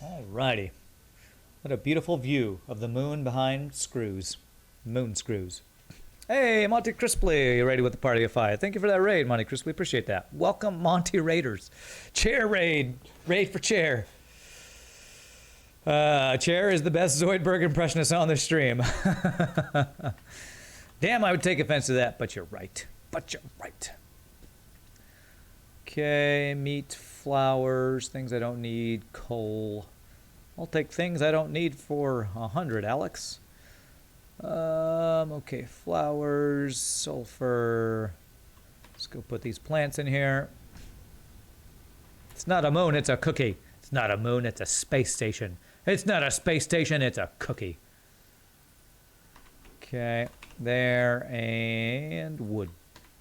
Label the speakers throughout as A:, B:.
A: Alrighty. What a beautiful view of the moon behind screws. Moon screws. Hey, Monty Crisply, ready with the party of five. Thank you for that raid, Monty Crisply. Appreciate that. Welcome, Monty Raiders. Chair raid. Raid for chair. Chair is the best Zoidberg impressionist on the stream. Damn, I would take offense to that, but you're right. But you're right. Okay, meat, flowers, things I don't need, coal. I'll take things I don't need for 100, Alex. Okay, flowers, sulfur. Let's go put these plants in here. It's not a moon, it's a cookie. It's not a moon, it's a space station. It's not a space station, it's a cookie. Okay, there, and wood.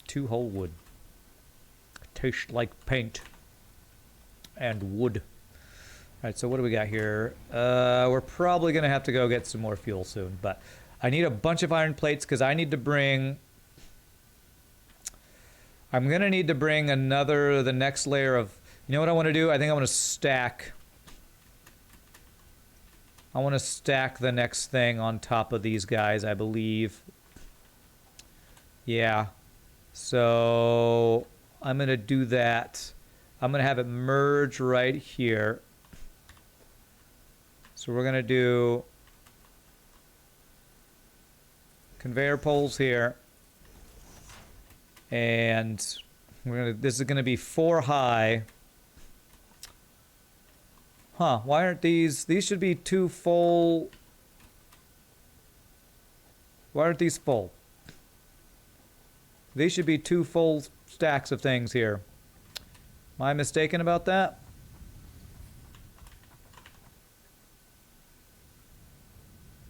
A: 2 whole wood. Tastes like paint. And wood. Alright, so what do we got here? We're probably going to have to go get some more fuel soon, but I need a bunch of iron plates because I need to bring... I'm going to need to bring the next layer of... You know what I want to do? I think I want to stack... I want to stack the next thing on top of these guys, I believe. Yeah. So I'm going to do that. I'm going to have it merge right here. So we're going to do conveyor poles here. And this is going to be 4 high. Huh, why aren't these should be 2 full. Why aren't these full? These should be 2 full stacks of things here. Am I mistaken about that?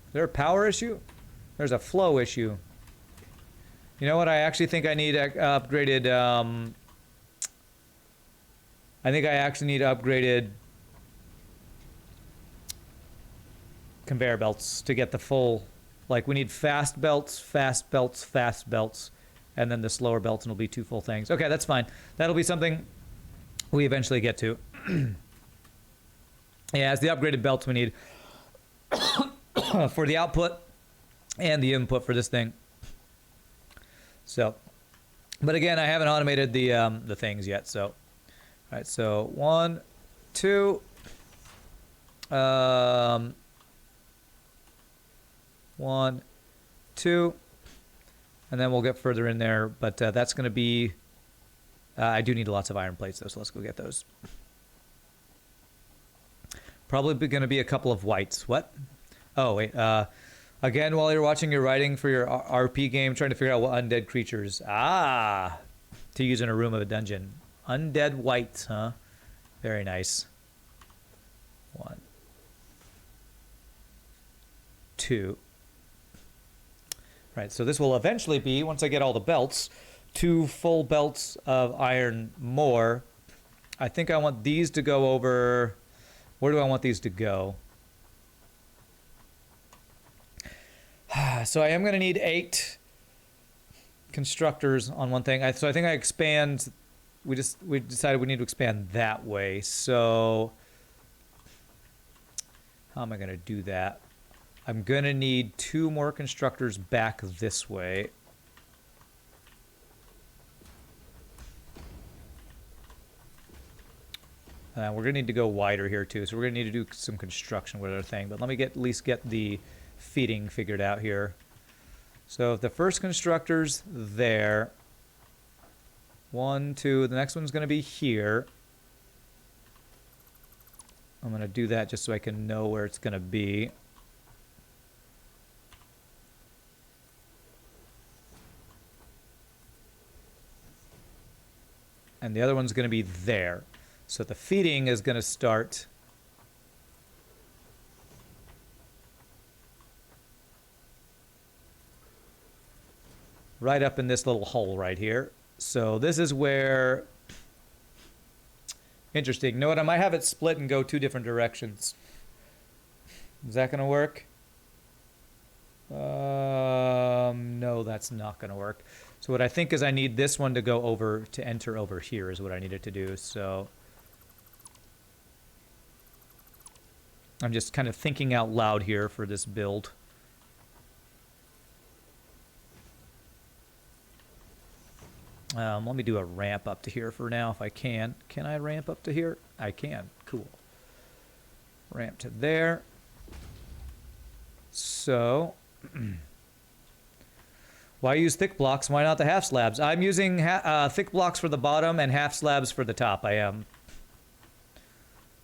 A: Is there a power issue? There's a flow issue. You know what? I actually think I need upgraded. I think I actually need upgraded conveyor belts to get the full. Like, we need fast belts, fast belts, fast belts, and then the slower belts, and it'll be 2 full things. Okay, that's fine. That'll be something we eventually get to. Yeah, it's the upgraded belts we need for the output and the input for this thing. So, but again, I haven't automated the things yet. So, all right. So 1, 2. 1, 2, and then we'll get further in there. But that's going to be. I do need lots of iron plates though, so let's go get those. Probably going to be a couple of whites. What? Oh wait. Again, while you're watching your writing for your RP game, trying to figure out what undead creatures to use in a room of a dungeon. Undead whites, huh? Very nice. 1, 2. Right, so this will eventually be, once I get all the belts, 2 full belts of iron more. I think I want these to go over... Where do I want these to go? So I am going to need 8 constructors on one thing. So I think I expand... We decided we need to expand that way. So how am I going to do that? I'm going to need 2 more constructors back this way. We're going to need to go wider here too. So we're going to need to do some construction with our thing. But let me at least get the feeding figured out here. So if the first constructor's there. 1, 2. The next one's going to be here. I'm going to do that just so I can know where it's going to be. And the other one's going to be there. So the feeding is going to start right up in this little hole right here. So this is where... Interesting. You know what? I might have it split and go 2 different directions. Is that going to work? No, that's not going to work. So what I think is I need this one to go over, to enter over here is what I need it to do. So I'm just kind of thinking out loud here for this build. Let me do a ramp up to here for now if I can. Can I ramp up to here? I can. Cool. Ramp to there. So, why use thick blocks? Why not the half slabs? I'm using thick blocks for the bottom and half slabs for the top. I am.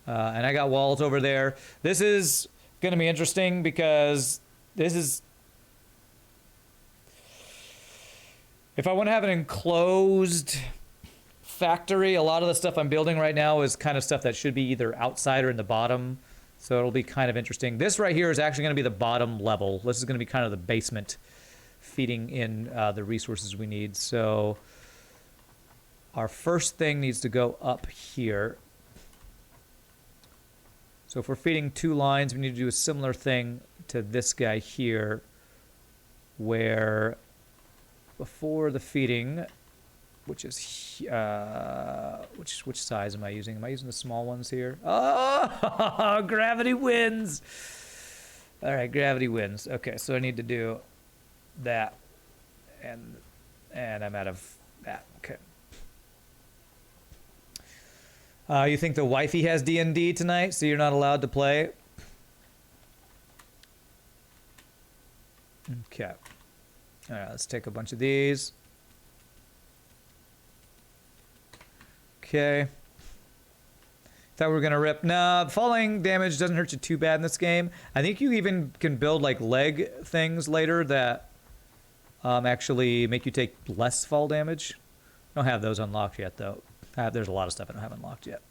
A: And I got walls over there. This is going to be interesting because this is... If I want to have an enclosed factory, a lot of the stuff I'm building right now is kind of stuff that should be either outside or in the bottom. So it'll be kind of interesting. This right here is actually going to be the bottom level. This is going to be kind of the basement feeding in the resources we need. So our first thing needs to go up here. So if we're feeding 2 lines, we need to do a similar thing to this guy here, where before the feeding, which is which size am I using? Am I using the small ones here? Oh, gravity wins. All right, gravity wins. Okay, so I need to do that, and I'm out of that. Okay. You think the wifey has D&D tonight, so you're not allowed to play? Okay. All right, let's take a bunch of these. Okay. Thought we were gonna rip. Nah, falling damage doesn't hurt you too bad in this game. I think you even can build like leg things later that actually make you take less fall damage. I don't have those unlocked yet, though. There's a lot of stuff I don't have unlocked yet.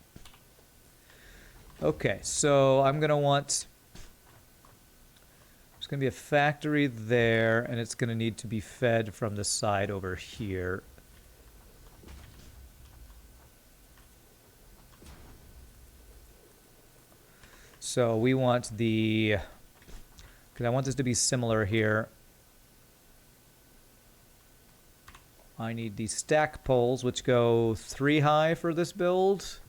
A: Okay, so I'm gonna want... There's gonna be a factory there, and it's gonna need to be fed from the side over here. So we want the... Because I want this to be similar here. I need these stack poles, which go 3 high for this build.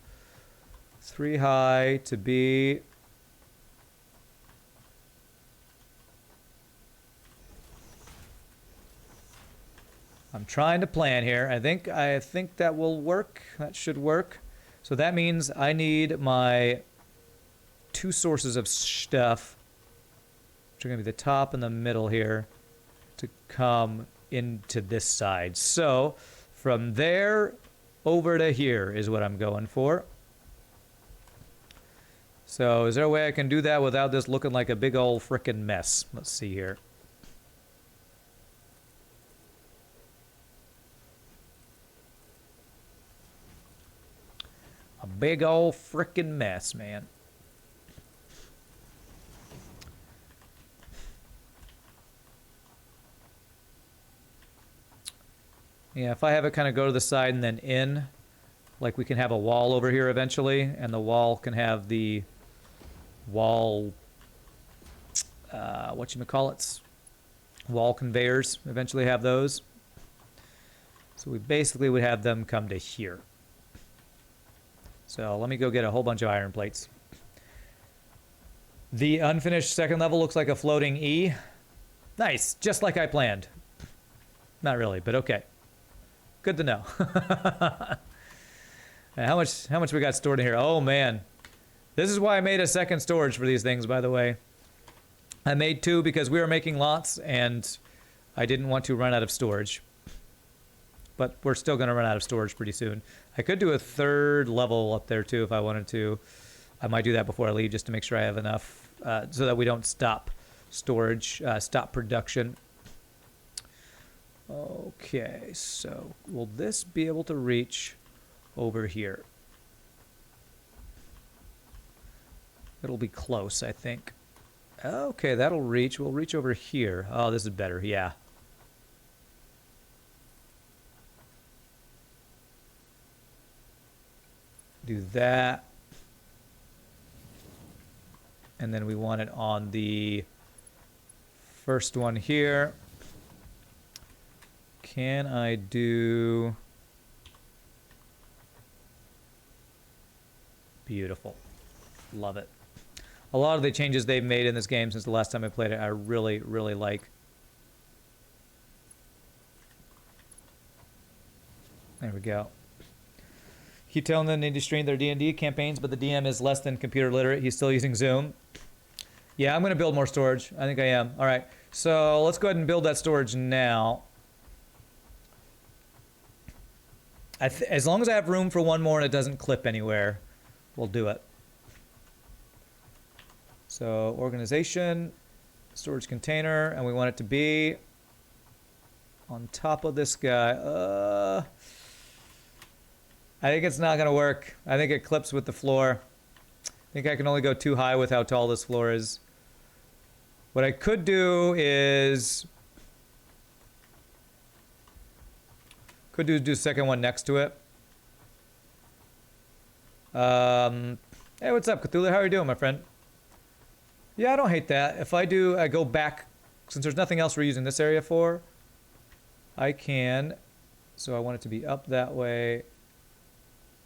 A: 3 high to be... I'm trying to plan here. I think that will work. That should work. So that means I need my 2 sources of stuff, which are going to be the top and the middle here, to come into this side. So from there over to here is what I'm going for. So is there a way I can do that without this looking like a big old frickin' mess? Let's see here. A big old frickin' mess, man. Yeah, if I have it kind of go to the side and then in, like we can have a wall over here eventually, and the wall can have the wall, whatchamacallits, wall conveyors, eventually have those. So we basically would have them come to here. So let me go get a whole bunch of iron plates. The unfinished second level looks like a floating E. Nice, just like I planned. Not really, but okay. Good to know. How much we got stored in here? Oh man, this is why I made a second storage for these things. By the way, I made 2 because we were making lots, and I didn't want to run out of storage. But we're still going to run out of storage pretty soon. I could do a 3rd level up there too if I wanted to. I might do that before I leave just to make sure I have enough so that we don't stop storage, stop production. Okay, so will this be able to reach over here? It'll be close, I think. Okay, that'll reach. We'll reach over here. Oh, this is better, yeah. Do that. And then we want it on the first one here. Can I do... Beautiful. Love it. A lot of the changes they've made in this game since the last time I played it, I really, really like. There we go. Keep telling them they need to stream their D&D campaigns, but the DM is less than computer literate. He's still using Zoom. Yeah, I'm going to build more storage. I think I am. All right, so let's go ahead and build that storage now. As long as I have room for one more and it doesn't clip anywhere, we'll do it. So organization, storage container, and we want it to be on top of this guy. I think it's not going to work. I think it clips with the floor. I think I can only go too high with how tall this floor is. What I could do is... Could do the second one next to it. Hey, what's up, Cthulhu? How are you doing, my friend? Yeah, I don't hate that. If I do, I go back, since there's nothing else we're using this area for, I can. So I want it to be up that way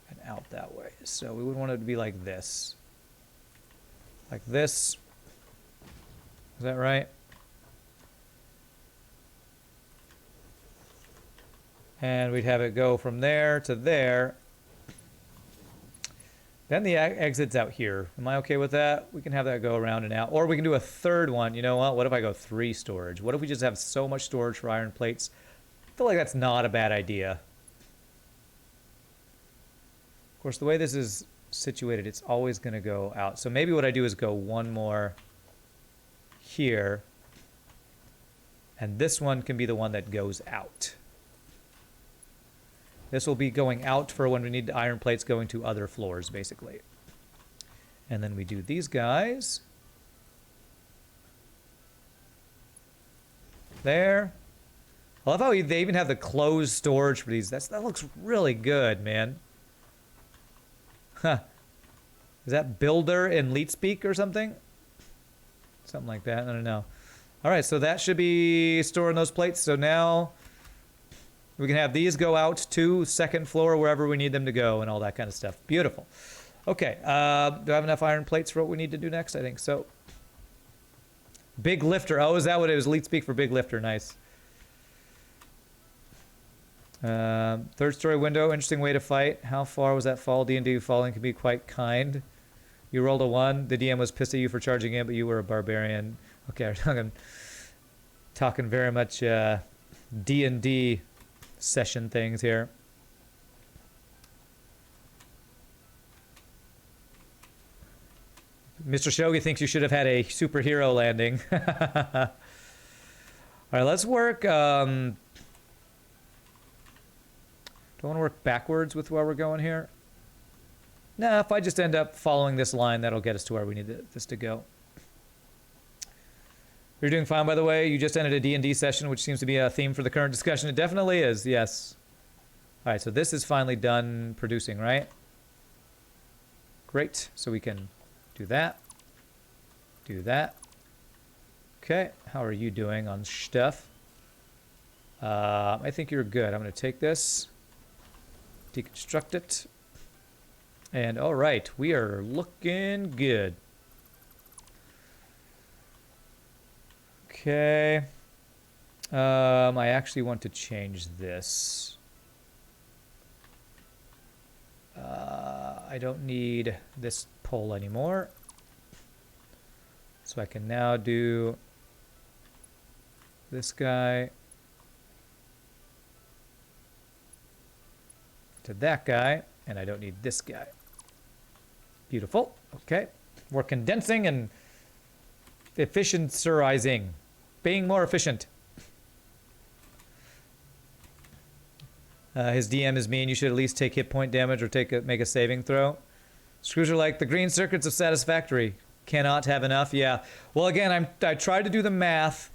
A: and out that way. So we would want it to be like this. Like this. Is that right? And we'd have it go from there to there. Then the exit's out here. Am I okay with that? We can have that go around and out. Or we can do a third one. You know what? What if I go 3 storage? What if we just have so much storage for iron plates? I feel like that's not a bad idea. Of course, the way this is situated, it's always going to go out. So maybe what I do is go one more here. And this one can be the one that goes out. This will be going out for when we need iron plates going to other floors, basically. And then we do these guys. There. I love how they even have the closed storage for these. That looks really good, man. Huh. Is that builder in Leet speak or something? Something like that. I don't know. All right, so that should be storing those plates. So now... we can have these go out to second floor wherever we need them to go and all that kind of stuff. Beautiful. Okay. Do I have enough iron plates for what we need to do next? I think so. Big lifter. Oh, is that what it was? Leet speak for big lifter. Nice. Third story window. Interesting way to fight. How far was that fall? D&D falling can be quite kind. You rolled a 1. The DM was pissed at you for charging in, but you were a barbarian. Okay. I'm talking very much D&D session things here. Mr. Shogi thinks you should have had a superhero landing. All right, let's work. Do I want to work backwards with where we're going here? Nah, if I just end up following this line, that'll get us to where we need this to go. You're doing fine, by the way. You just ended a D&D session, which seems to be a theme for the current discussion. It definitely is, yes. All right, so this is finally done producing, right? Great. So we can do that. Do that. Okay. How are you doing on stuff? I think you're good. I'm going to take this, deconstruct it. And all right, we are looking good. Okay. I actually want to change this. I don't need this pole anymore. So I can now do this guy to that guy, and I don't need this guy. Beautiful. Okay. We're condensing and efficiencerizing. Being more efficient. His DM is mean. You should at least take hit point damage or make a saving throw. Screws are like the green circuits of Satisfactory. Cannot have enough. Yeah. Well, again, I tried to do the math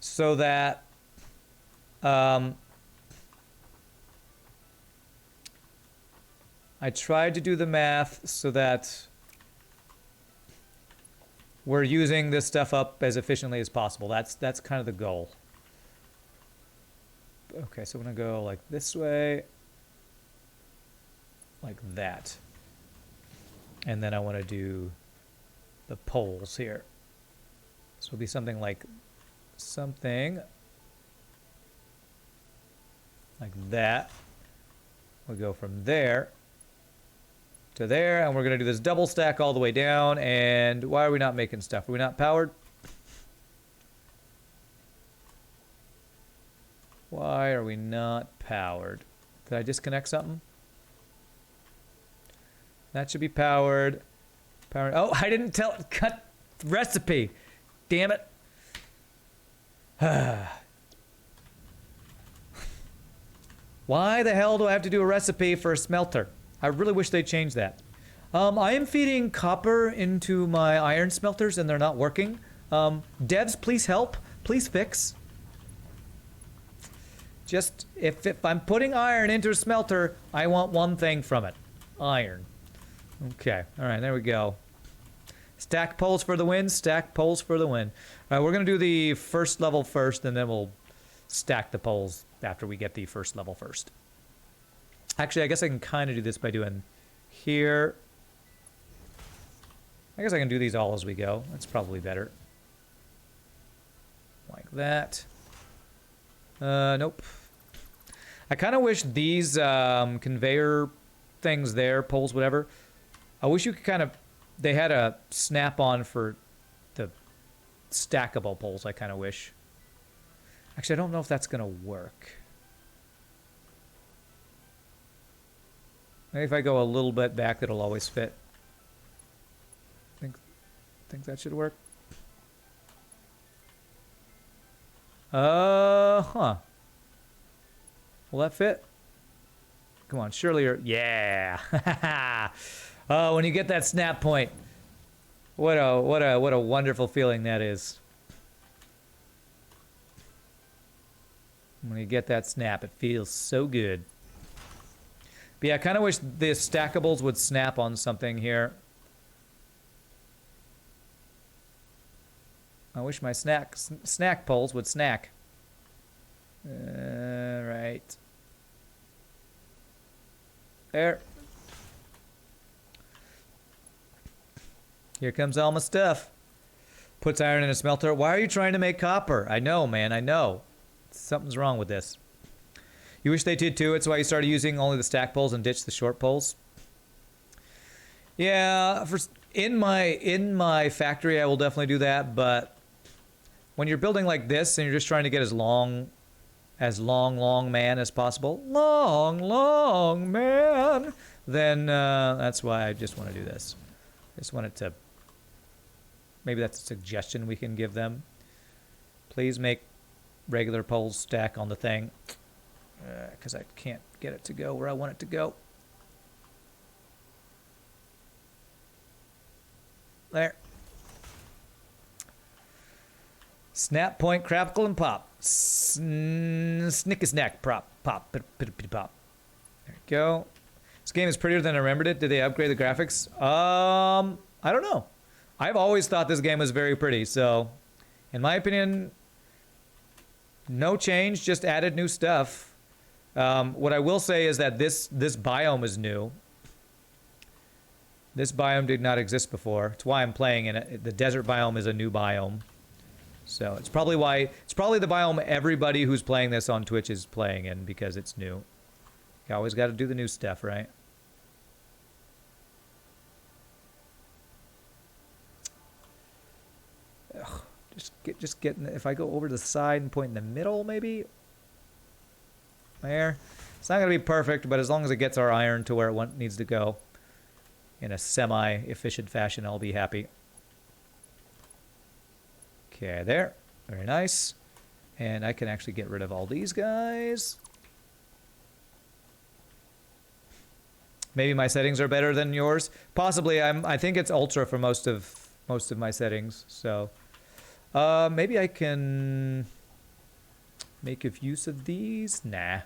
A: so that I tried to do the math so that we're using this stuff up as efficiently as possible. That's kind of the goal. Okay, so I'm going to go like this way, like that. And then I want to do the poles here. This will be something like that. We'll go from there to there, and we're going to do this double stack all the way down. And why are we not making stuff? Are we not powered? Why are we not powered? Did I disconnect something? That should be powered. Powered. Oh, I didn't cut recipe. Damn it. Why the hell do I have to do a recipe for a smelter? I really wish they'd change that. I am feeding copper into my iron smelters and they're not working. Devs, please help. Please fix. Just, if I'm putting iron into a smelter, I want one thing from it. Iron. Okay, alright, there we go. Stack poles for the win, stack poles for the win. Alright, we're going to do the first level first, and then we'll stack the poles after we get the first level first. Actually, I guess I can kind of do this by doing here. I guess I can do these all as we go. That's probably better. Like that. Nope. I kind of wish these conveyor things there, poles, whatever. I wish you could kind of... They had a snap-on for the stackable poles, I kind of wish. Actually, I don't know if that's going to work. Maybe if I go a little bit back, it'll always fit. Think that should work. Huh. Will that fit? Come on, surely you're... Yeah! Oh, when you get that snap point. What a wonderful feeling that is. When you get that snap, it feels so good. But yeah, I kind of wish the stackables would snap on something here. I wish my snack poles would snack. Right. There. Here comes all my stuff. Puts iron in a smelter. Why are you trying to make copper? I know, man, I know. Something's wrong with this. You wish they did too. It's why you started using only the stack poles and ditched the short poles. Yeah, in my factory I will definitely do that, but when you're building like this and you're just trying to get as long man as possible, long man, then that's why I just want to do this. I just want it to... Maybe that's a suggestion we can give them. Please make regular poles stack on the thing. Because I can't get it to go where I want it to go. There. Snap, point, crackle, and pop. Snicky snack, pop. There we go. This game is prettier than I remembered it. Did they upgrade the graphics? I don't know. I've always thought this game was very pretty, so in my opinion, no change, just added new stuff. What I will say is that this biome is new. This biome did not exist before. It's why I'm playing in it. The desert biome is a new biome. So it's probably the biome everybody who's playing this on Twitch is playing in, because it's new. You always got to do the new stuff, right? Ugh, just getting. If I go over to the side and point in the middle, maybe there. It's not gonna be perfect, but as long as it gets our iron to where it needs to go in a semi-efficient fashion, I'll be happy. Okay, there. Very nice. And I can actually get rid of all these guys. Maybe my settings are better than yours. Possibly. I think it's ultra for most of my settings. So maybe I can make use of these. Nah.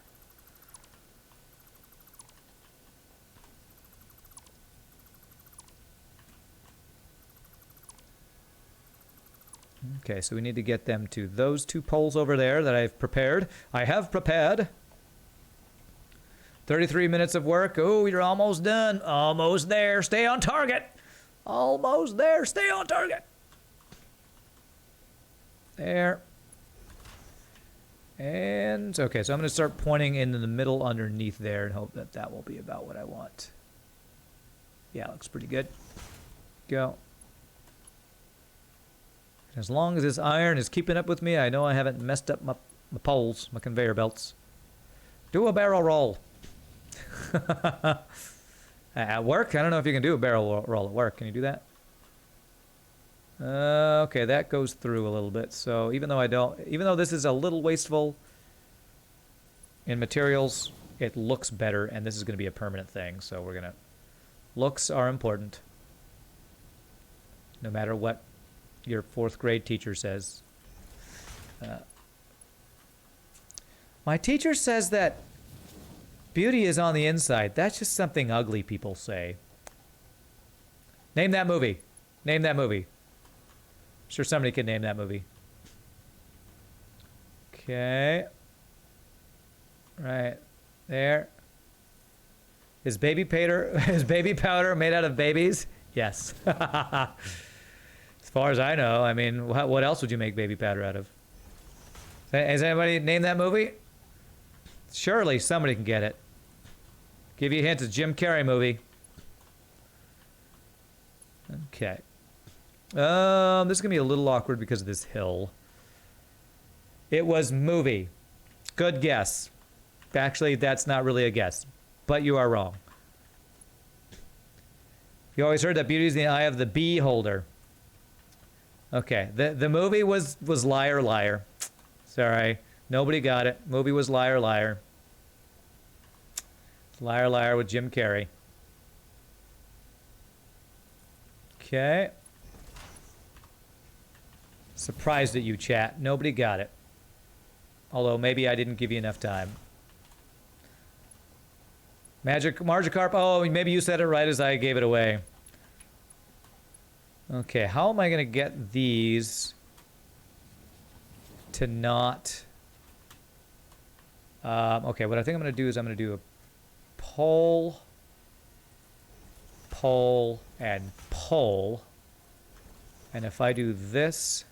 A: Okay, so we need to get them to those two poles over there that I've prepared. I have prepared. 33 minutes of work. Oh, you're almost done. Almost there. Stay on target. Almost there. Stay on target. There. And, okay, so I'm going to start pointing into the middle underneath there and hope that that will be about what I want. Yeah, looks pretty good. Go. As long as this iron is keeping up with me, I know I haven't messed up my poles, my conveyor belts. Do a barrel roll. At work? I don't know if you can do a barrel roll at work. Can you do that? Okay, that goes through a little bit. So even though this is a little wasteful in materials, it looks better, and this is going to be a permanent thing. So we're gonna. Looks are important, no matter what your 4th grade teacher says. My teacher says that beauty is on the inside. That's just something ugly people say. Name that movie. Name that movie. I'm sure somebody can name that movie. Okay. Right there. Is baby powder made out of babies? Yes. As far as I know, I mean, what else would you make baby powder out of? Has anybody named that movie? Surely somebody can get it. Give you a hint, it's a Jim Carrey movie. Okay. This is going to be a little awkward because of this hill. It was movie. Good guess. Actually, that's not really a guess, but you are wrong. You always heard that beauty is in the eye of the beholder. Okay, the movie was Liar Liar. Sorry, nobody got it. Movie was Liar Liar. Liar Liar with Jim Carrey. Okay. Surprised at you, chat. Nobody got it. Although maybe I didn't give you enough time. Magikarp. Oh, maybe you said it right as I gave it away. Okay, how am I going to get these to not... okay, what I think I'm going to do is I'm going to do a pole, pole, and pole. And if I do this...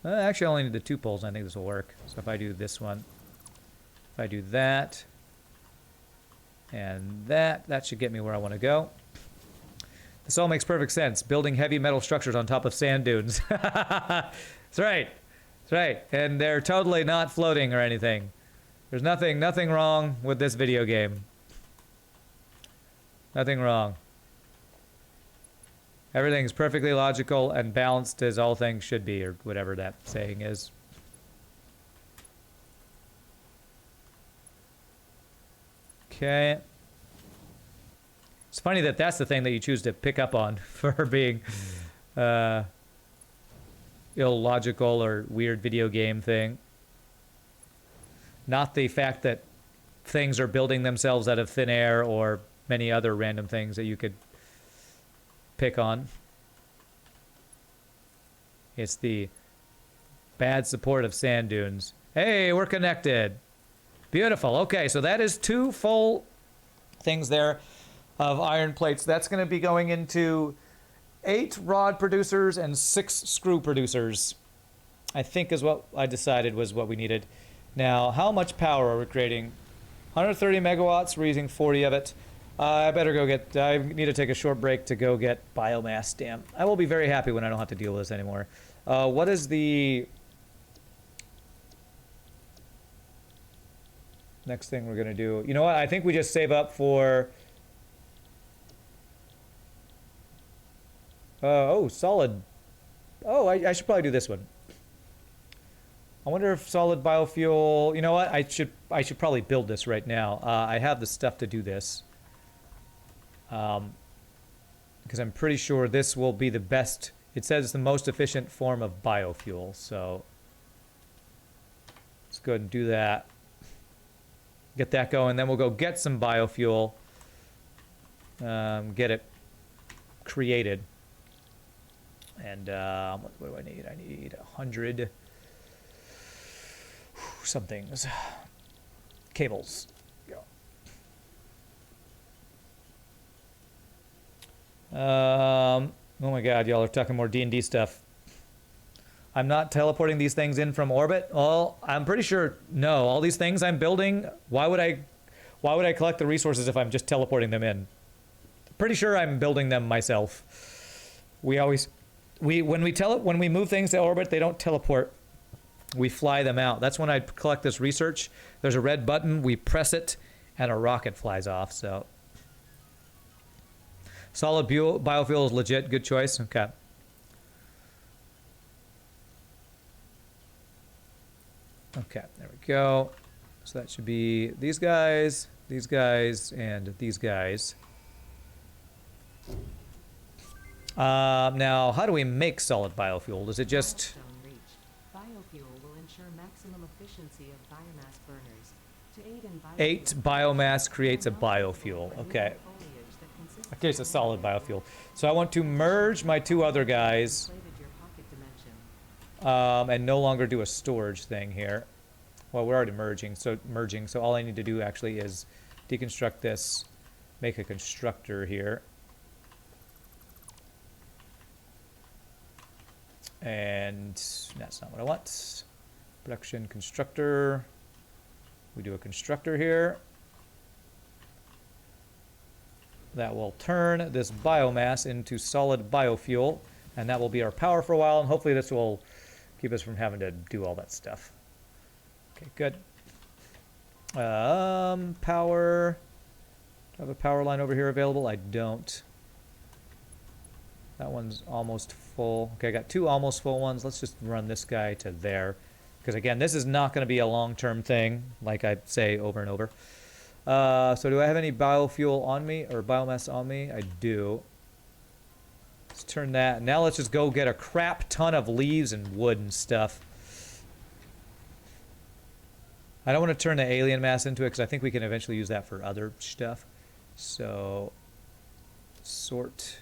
A: actually, I only need the 2 poles. I think this will work. So if I do this one, if I do that, and that should get me where I want to go. This all makes perfect sense. Building heavy metal structures on top of sand dunes. That's right. That's right. And they're totally not floating or anything. There's nothing wrong with this video game. Nothing wrong. Everything's perfectly logical and balanced as all things should be, or whatever that saying is. Okay. It's funny that that's the thing that you choose to pick up on for being illogical or weird video game thing. Not the fact that things are building themselves out of thin air or many other random things that you could pick on. It's the bad support of sand dunes. Hey, we're connected. Beautiful. Okay, so that is 2 full things there of iron plates. That's going to be going into 8 rod producers and 6 screw producers, I think is what I decided was what we needed. Now, how much power are we creating? 130 megawatts. We're using 40 of it. I better go get... I need to take a short break to go get biomass. Damn. I will be very happy when I don't have to deal with this anymore. What is the... next thing we're going to do? You know what? I think we just save up for... oh, solid. Oh, I should probably do this one. I wonder if solid biofuel... You know what? I should probably build this right now. I have the stuff to do this. Because I'm pretty sure this will be the best... It says the most efficient form of biofuel, so... let's go ahead and do that. Get that going, then we'll go get some biofuel. Get it created. And what do I need? I need 100 somethings. Cables. Go. Oh my god, y'all are talking more D&D stuff. I'm not teleporting these things in from orbit. Well, I'm pretty sure no. All these things I'm building, why would I collect the resources if I'm just teleporting them in? Pretty sure I'm building them myself. When we move things to orbit, they don't teleport. We fly them out. That's when I collect this research. There's a red button, we press it, and a rocket flies off, so. Solid biofuel is legit, good choice, okay. Okay, there we go. So that should be these guys, and these guys. Now, how do we make solid biofuel? Does it just...
B: Biofuel will ensure maximum efficiency of biomass burners. To aid in
A: 8 biomass creates a biofuel. Okay. Okay, it's a solid biofuel. So I want to merge my 2 other guys. And no longer do a storage thing here. Well, we're already merging. So all I need to do actually is deconstruct this, make a constructor here. And that's not what I want. Production constructor. We do a constructor here. That will turn this biomass into solid biofuel, and that will be our power for a while, and hopefully this will keep us from having to do all that stuff. Okay, good. Power. Do I have a power line over here available? I don't. That one's almost full. Okay, I got 2 almost full ones. Let's just run this guy to there. Because again, this is not going to be a long-term thing, like I say over and over. So do I have any biofuel on me, or biomass on me? I do. Let's turn that. Now let's just go get a crap ton of leaves and wood and stuff. I don't want to turn the alien mass into it, because I think we can eventually use that for other stuff. So, sort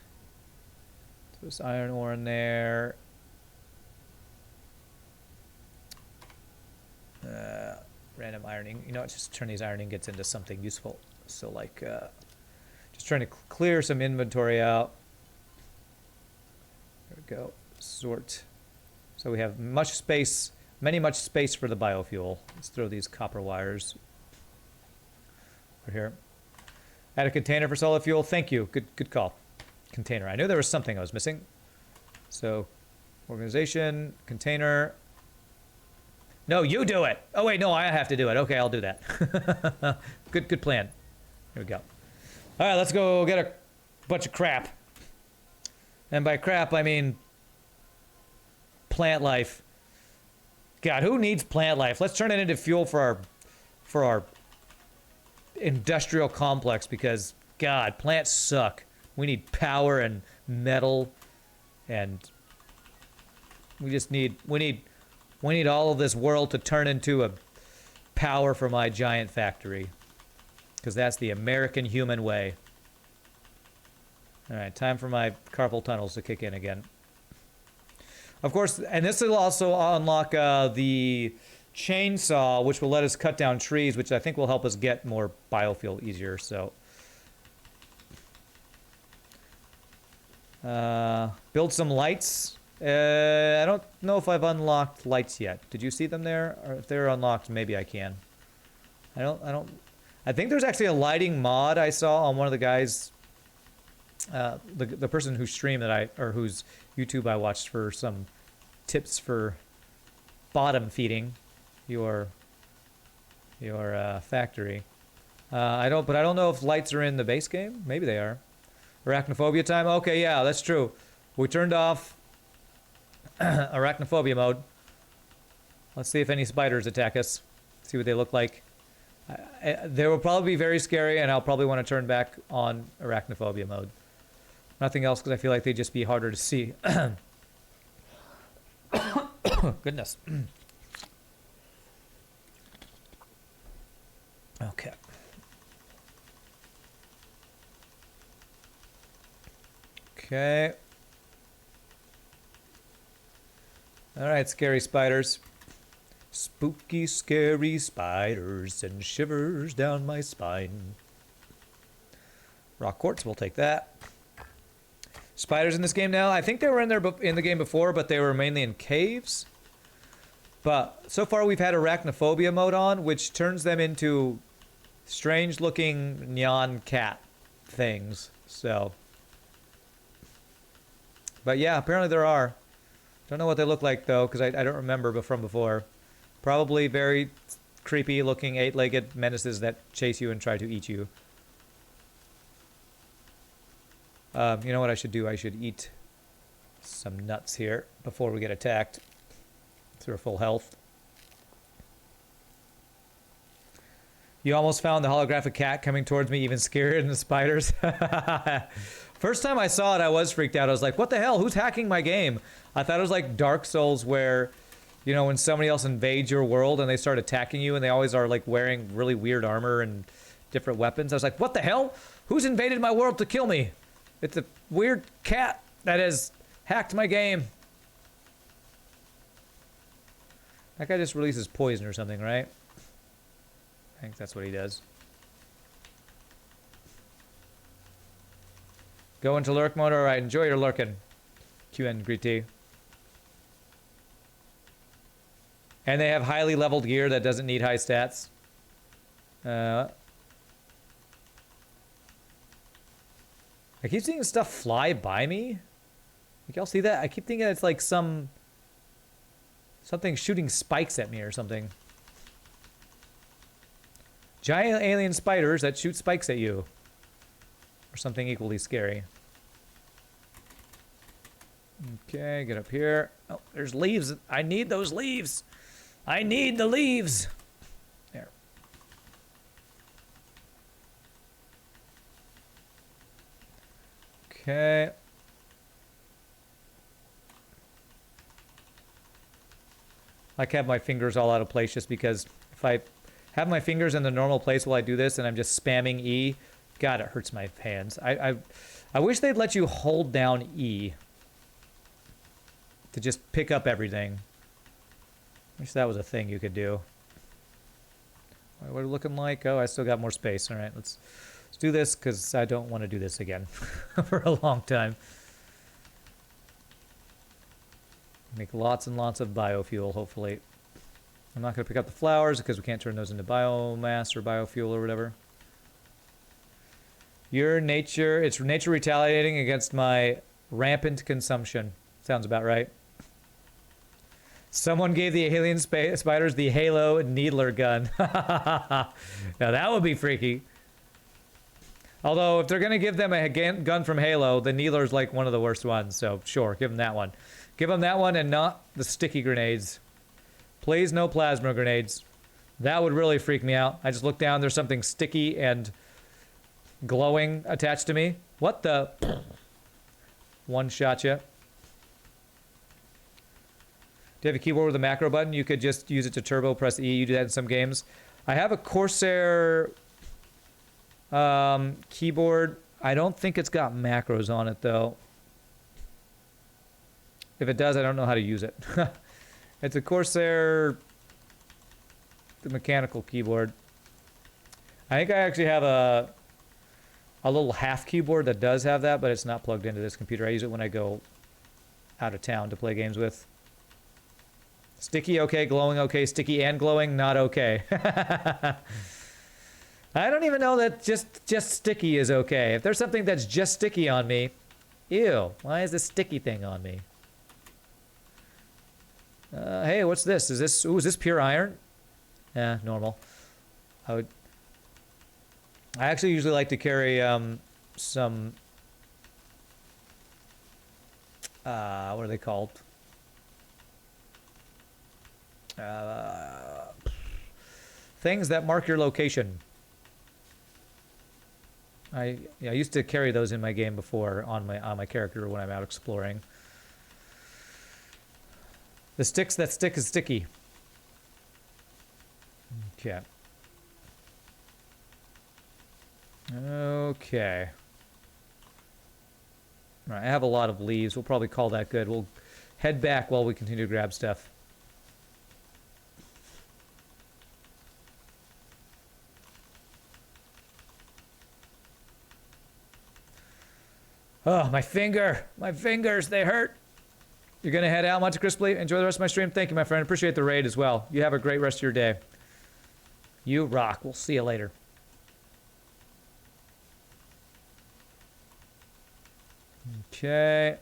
A: this iron ore in there. Random ironing. You know what? Just turn these iron ingots into something useful. So like, just trying to clear some inventory out. There we go. Sort. So we have much space for the biofuel. Let's throw these copper wires over here. Add a container for solid fuel. Thank you. Good call. Container. I knew there was something I was missing. So, organization, container. No, you do it. Oh wait, no, I have to do it. Okay, I'll do that. Good plan. Here we go. All right, let's go get a bunch of crap. And by crap, I mean plant life. God, who needs plant life? Let's turn it into fuel for our industrial complex, because God, plants suck. We need power and metal, and we need all of this world to turn into a power for my giant factory, because that's the American human way. All right, time for my carpal tunnels to kick in again. Of course, and this will also unlock the chainsaw, which will let us cut down trees, which I think will help us get more biofuel easier. So, build some lights. I don't know if I've unlocked lights yet. Did you see them there? Or if they're unlocked, maybe I can. I think there's actually a lighting mod I saw on one of the guys, the person whose stream or whose YouTube I watched for some tips for bottom feeding your factory. I don't know if lights are in the base game. Maybe they are. Arachnophobia time. Okay, yeah, that's true. We turned off arachnophobia mode. Let's see if any spiders attack us. See what they look like. They will probably be very scary, and I'll probably want to turn back on arachnophobia mode. Nothing else, because I feel like they'd just be harder to see. Goodness. Okay. Okay. Alright, scary spiders. Spooky, scary spiders and shivers down my spine. Rock quartz, we'll take that. spiders in this game now. I think they were in there in the game before, but they were mainly in caves. But so far we've had arachnophobia mode on, which turns them into strange-looking neon cat things. So, but yeah, apparently there are. Don't know what they look like though, because I don't remember from before. Probably very creepy-looking eight-legged menaces that chase you and try to eat you. You know what I should do? I should eat some nuts here before we get attacked. Through full health. You almost found the holographic cat coming towards me, even scarier than the spiders. First time I saw it, I was freaked out. I was like, what the hell? Who's hacking my game? I thought it was like Dark Souls where, you know, when somebody else invades your world and they start attacking you and they always are like wearing really weird armor and different weapons. I was like, what the hell? Who's invaded my world to kill me? It's a weird cat that has hacked my game. That guy just releases poison or something, right? I think that's what he does. Go into lurk mode. Alright, enjoy your lurking. QN greet. And they have highly leveled gear that doesn't need high stats. I keep seeing stuff fly by me. Like, y'all see that? I keep thinking it's like something shooting spikes at me or something. Giant alien spiders that shoot spikes at you. Or something equally scary. Okay, get up here. Oh, there's leaves. I need those leaves. I need the leaves. There. Okay. I have my fingers all out of place just because if I have my fingers in the normal place while I do this and I'm just spamming E, God, it hurts my hands. I wish they'd let you hold down E to just pick up everything. Wish that was a thing you could do. What are we looking like? Oh, I still got more space. All right, let's do this because I don't want to do this again for a long time. Make lots and lots of biofuel, hopefully. I'm not going to pick up the flowers because we can't turn those into biomass or biofuel or whatever. Your nature, it's nature retaliating against my rampant consumption. Sounds about right. Someone gave the alien spiders the Halo Needler gun. Now that would be freaky. Although if they're going to give them a gun from Halo, the Needler's like one of the worst ones. So sure, give them that one. Give them that one and not the sticky grenades. Please, no plasma grenades. That would really freak me out. I just look down, there's something sticky and glowing attached to me. What the? One shot ya. Do you have a keyboard with a macro button? You could just use it to turbo, press E. You do that in some games. I have a Corsair keyboard. I don't think it's got macros on it, though. If it does, I don't know how to use it. It's a Corsair mechanical keyboard. I think I actually have a little half keyboard that does have that, but it's not plugged into this computer. I use it when I go out of town to play games with. Sticky, okay. Glowing, okay. Sticky and glowing, not okay. I don't even know that just sticky is okay. If there's something that's just sticky on me, ew, why is this sticky thing on me? Hey, what's this? Is this pure iron? Yeah, normal. I actually usually like to carry some what are they called? Things that mark your location. I used to carry those in my game before on my character when I'm out exploring. The sticks that stick is sticky. Okay. Okay. All right, I have a lot of leaves. We'll probably call that good. We'll head back while we continue to grab stuff. Oh, my finger. My fingers, they hurt. You're going to head out, Monte Crisply. Enjoy the rest of my stream. Thank you, my friend. Appreciate the raid as well. You have a great rest of your day. You rock. We'll see you later. Okay.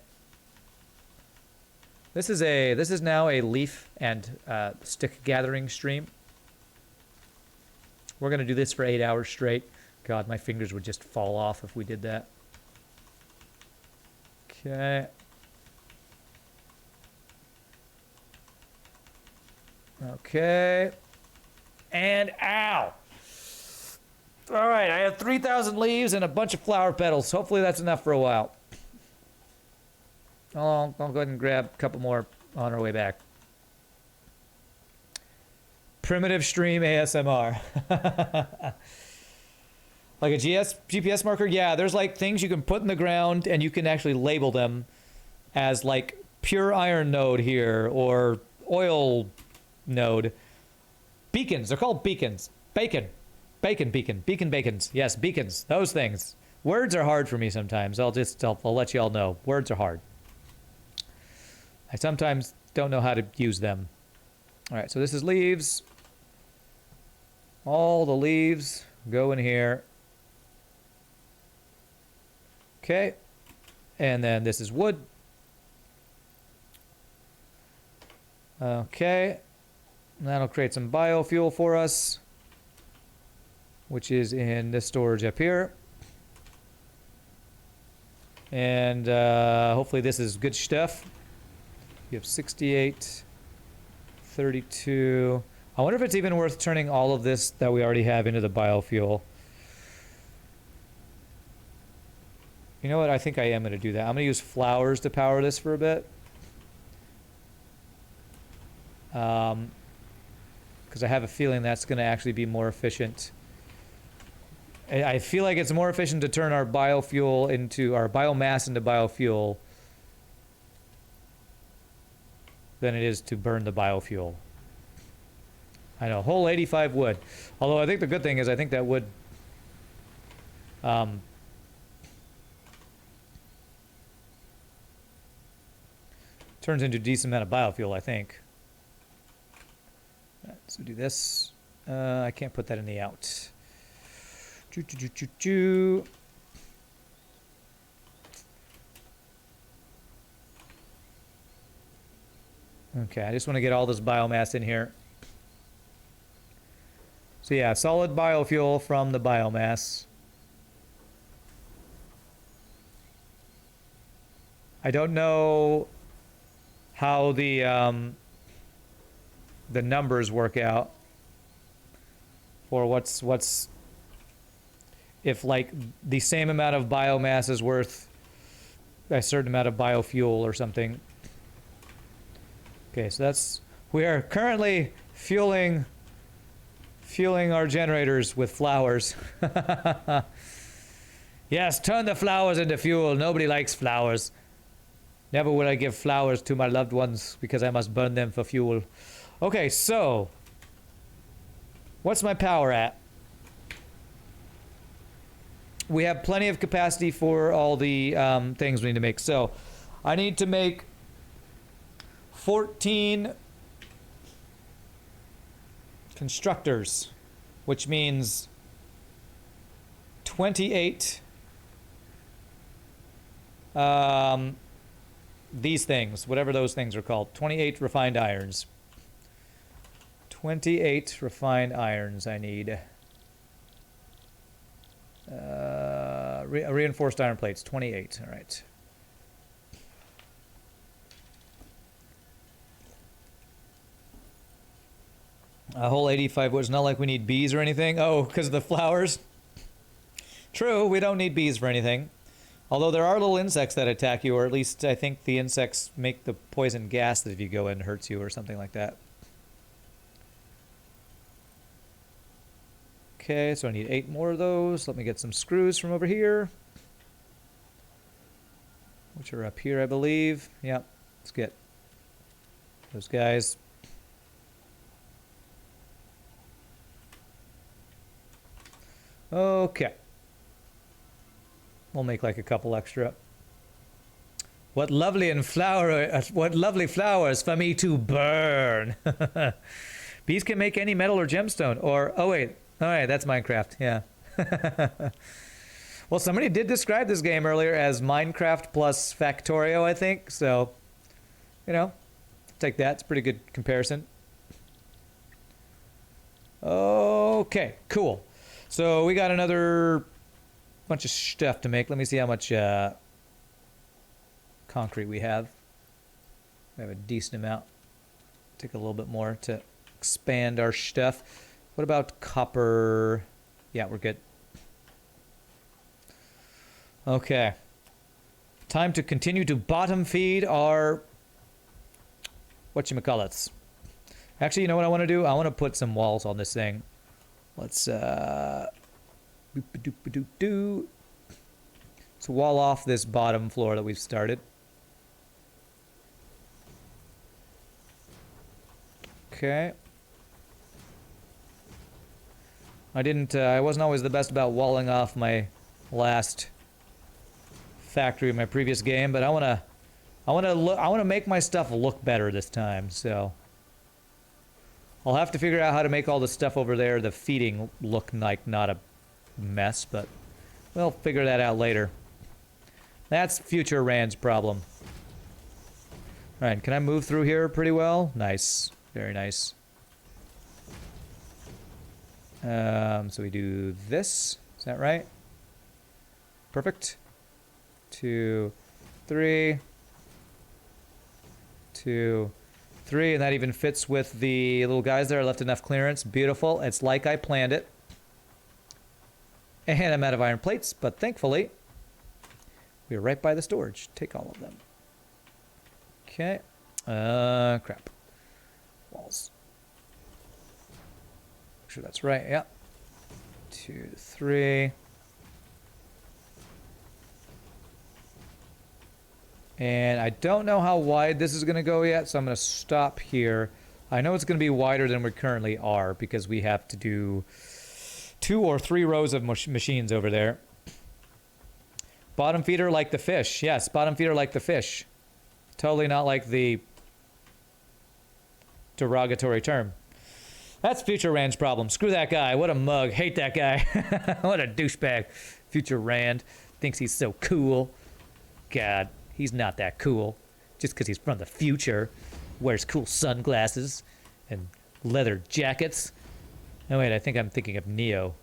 A: This is now a leaf and stick gathering stream. We're gonna do this for 8 hours straight. God, my fingers would just fall off if we did that. Okay. Okay. And ow! Alright, I have 3,000 leaves and a bunch of flower petals. Hopefully that's enough for a while. I'll go ahead and grab a couple more on our way back. Primitive stream ASMR. Like a GPS marker? Yeah, there's like things you can put in the ground and you can actually label them as like pure iron node here or oil node. Beacons, they're called beacons. Beacons. Yes, beacons, those things. Words are hard for me sometimes. I'll let you all know. Words are hard. I sometimes don't know how to use them. All right, so this is leaves. All the leaves go in here. Okay. And then this is wood. Okay. And that'll create some biofuel for us, which is in this storage up here. And hopefully this is good stuff. You have 68, 32. I wonder if it's even worth turning all of this that we already have into the biofuel. You know what? I think I am going to do that. I'm going to use flowers to power this for a bit. Because I have a feeling that's going to actually be more efficient. I feel like it's more efficient to turn our biofuel into, our biomass into biofuel than it is to burn the biofuel. I know, whole 85 wood. Although I think the good thing is I think that wood turns into a decent amount of biofuel, I think. Right, so do this. I can't put that in the out. Okay, I just want to get all this biomass in here. So yeah, solid biofuel from the biomass. I don't know how the numbers work out, or what's if like the same amount of biomass is worth a certain amount of biofuel or something. Okay, so that's, we are currently fueling our generators with flowers. Yes, turn the flowers into fuel. Nobody likes flowers. Never would I give flowers to my loved ones because I must burn them for fuel. Okay, so what's my power at? We have plenty of capacity for all the things we need to make. So I need to make 14 constructors, which means 28 these things, whatever those things are called, 28 refined irons. 28 refined irons I need. Reinforced iron plates, 28, all right. A whole 85 wood. It's not like we need bees or anything. Oh, because of the flowers? True, we don't need bees for anything. Although there are little insects that attack you, or at least I think the insects make the poison gas that if you go in hurts you or something like that. Okay, so I need 8 more of those. Let me get some screws from over here, which are up here, I believe. Yep, let's get those guys. Okay. We'll make like a couple extra. What lovely flowers for me to burn. Bees can make any metal or gemstone. Or, oh wait, all right, that's Minecraft, yeah. Well, somebody did describe this game earlier as Minecraft plus Factorio, I think. So, you know, take that. It's a pretty good comparison. Okay, cool. So we got another bunch of stuff to make. Let me see how much concrete we have. We have a decent amount. Take a little bit more to expand our stuff. What about copper? Yeah, we're good. Okay. Time to continue to bottom feed our whatchamacallits. Actually, you know what I want to do? I want to put some walls on this thing. Let's boop-a-doop-a-doop-doo. Let's wall off this bottom floor that we've started. Okay. I wasn't always the best about walling off my last factory in my previous game, but I want to make my stuff look better this time, so I'll have to figure out how to make all the stuff over there, the feeding, look like not a mess, but we'll figure that out later. That's future Rand's problem. Alright, can I move through here pretty well? Nice. Very nice. So we do this. Is that right? Perfect. 2, 3. 2, 3, and that even fits with the little guys there. I left enough clearance. Beautiful. It's like I planned it. And I'm out of iron plates, but thankfully, we're right by the storage. Take all of them. Okay. Crap. Walls. Make sure that's right. Yeah. 2, 3. And I don't know how wide this is going to go yet, so I'm going to stop here. I know it's going to be wider than we currently are because we have to do 2 or 3 rows of machines over there. Bottom feeder like the fish. Yes, bottom feeder like the fish. Totally not like the derogatory term. That's Future Rand's problem. Screw that guy. What a mug. Hate that guy. What a douchebag. Future Rand thinks he's so cool. God. He's not that cool. Just because he's from the future. Wears cool sunglasses and leather jackets. Oh wait, I think I'm thinking of Neo.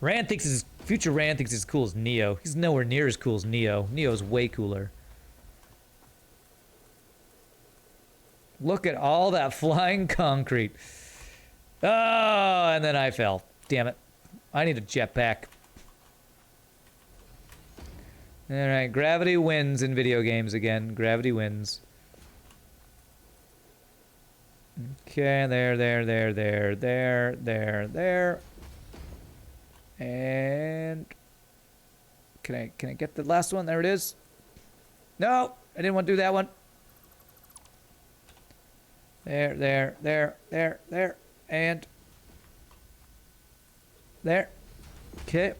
A: Future Rand thinks he's as cool as Neo. He's nowhere near as cool as Neo. Neo's way cooler. Look at all that flying concrete. Oh, and then I fell. Damn it. I need a jetpack. Alright, gravity wins in video games again. Gravity wins. Okay, there. And can I get the last one? There it is. No, I didn't want to do that one. There, and there. Okay.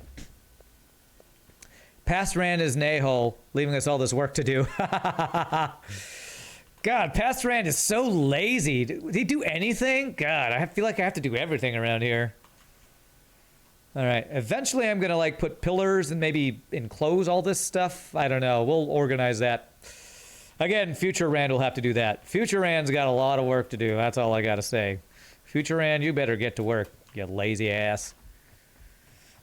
A: Past Rand is Nahole, leaving us all this work to do. God, Past Rand is so lazy. Did he do anything? God, I feel like I have to do everything around here. Alright, eventually I'm gonna like put pillars and maybe enclose all this stuff. I don't know, we'll organize that. Again, Future Rand will have to do that. Future Rand's got a lot of work to do, that's all I gotta say. Future Rand, you better get to work, you lazy ass.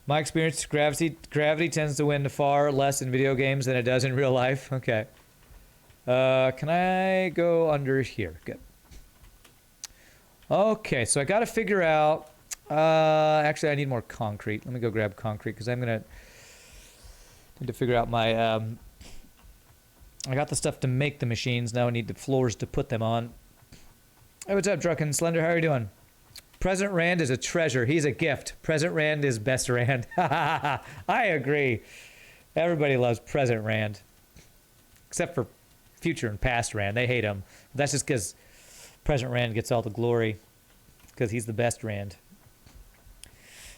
A: My experience, gravity tends to win far less in video games than it does in real life. Okay. Can I go under here? Good. Okay, so I got to figure out... actually, I need more concrete. Let me go grab concrete, because I'm going to need to figure out my... I got the stuff to make the machines. Now I need the floors to put them on. Hey, what's up, Drunken Slender? How are you doing? President Rand is a treasure. He's a gift. President Rand is best Rand. I agree. Everybody loves President Rand. Except for future and past Rand. They hate him. That's just because President Rand gets all the glory. Because he's the best Rand.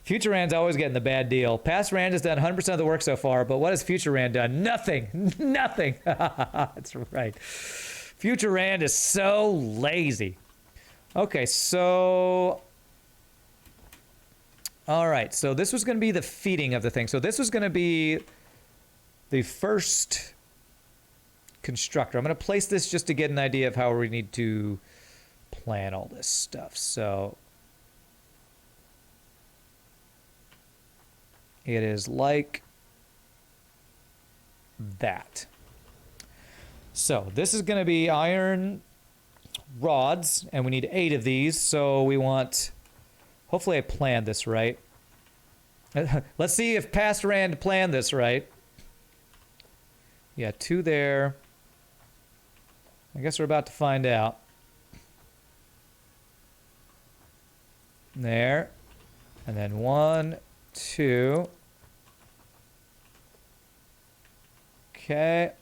A: Future Rand's always getting the bad deal. Past Rand has done 100% of the work so far, but what has Future Rand done? Nothing. Nothing. That's right. Future Rand is so lazy. Okay, so... All right, so this was going to be the feeding of the thing. So this was going to be the first constructor. I'm going to place this just to get an idea of how we need to plan all this stuff. So it is like that. So this is going to be iron rods, and we need 8 of these. So we want, hopefully I planned this right. Let's see if past Rand planned this right. Yeah, 2 there. I guess we're about to find out. There. And then 1, 2. Okay.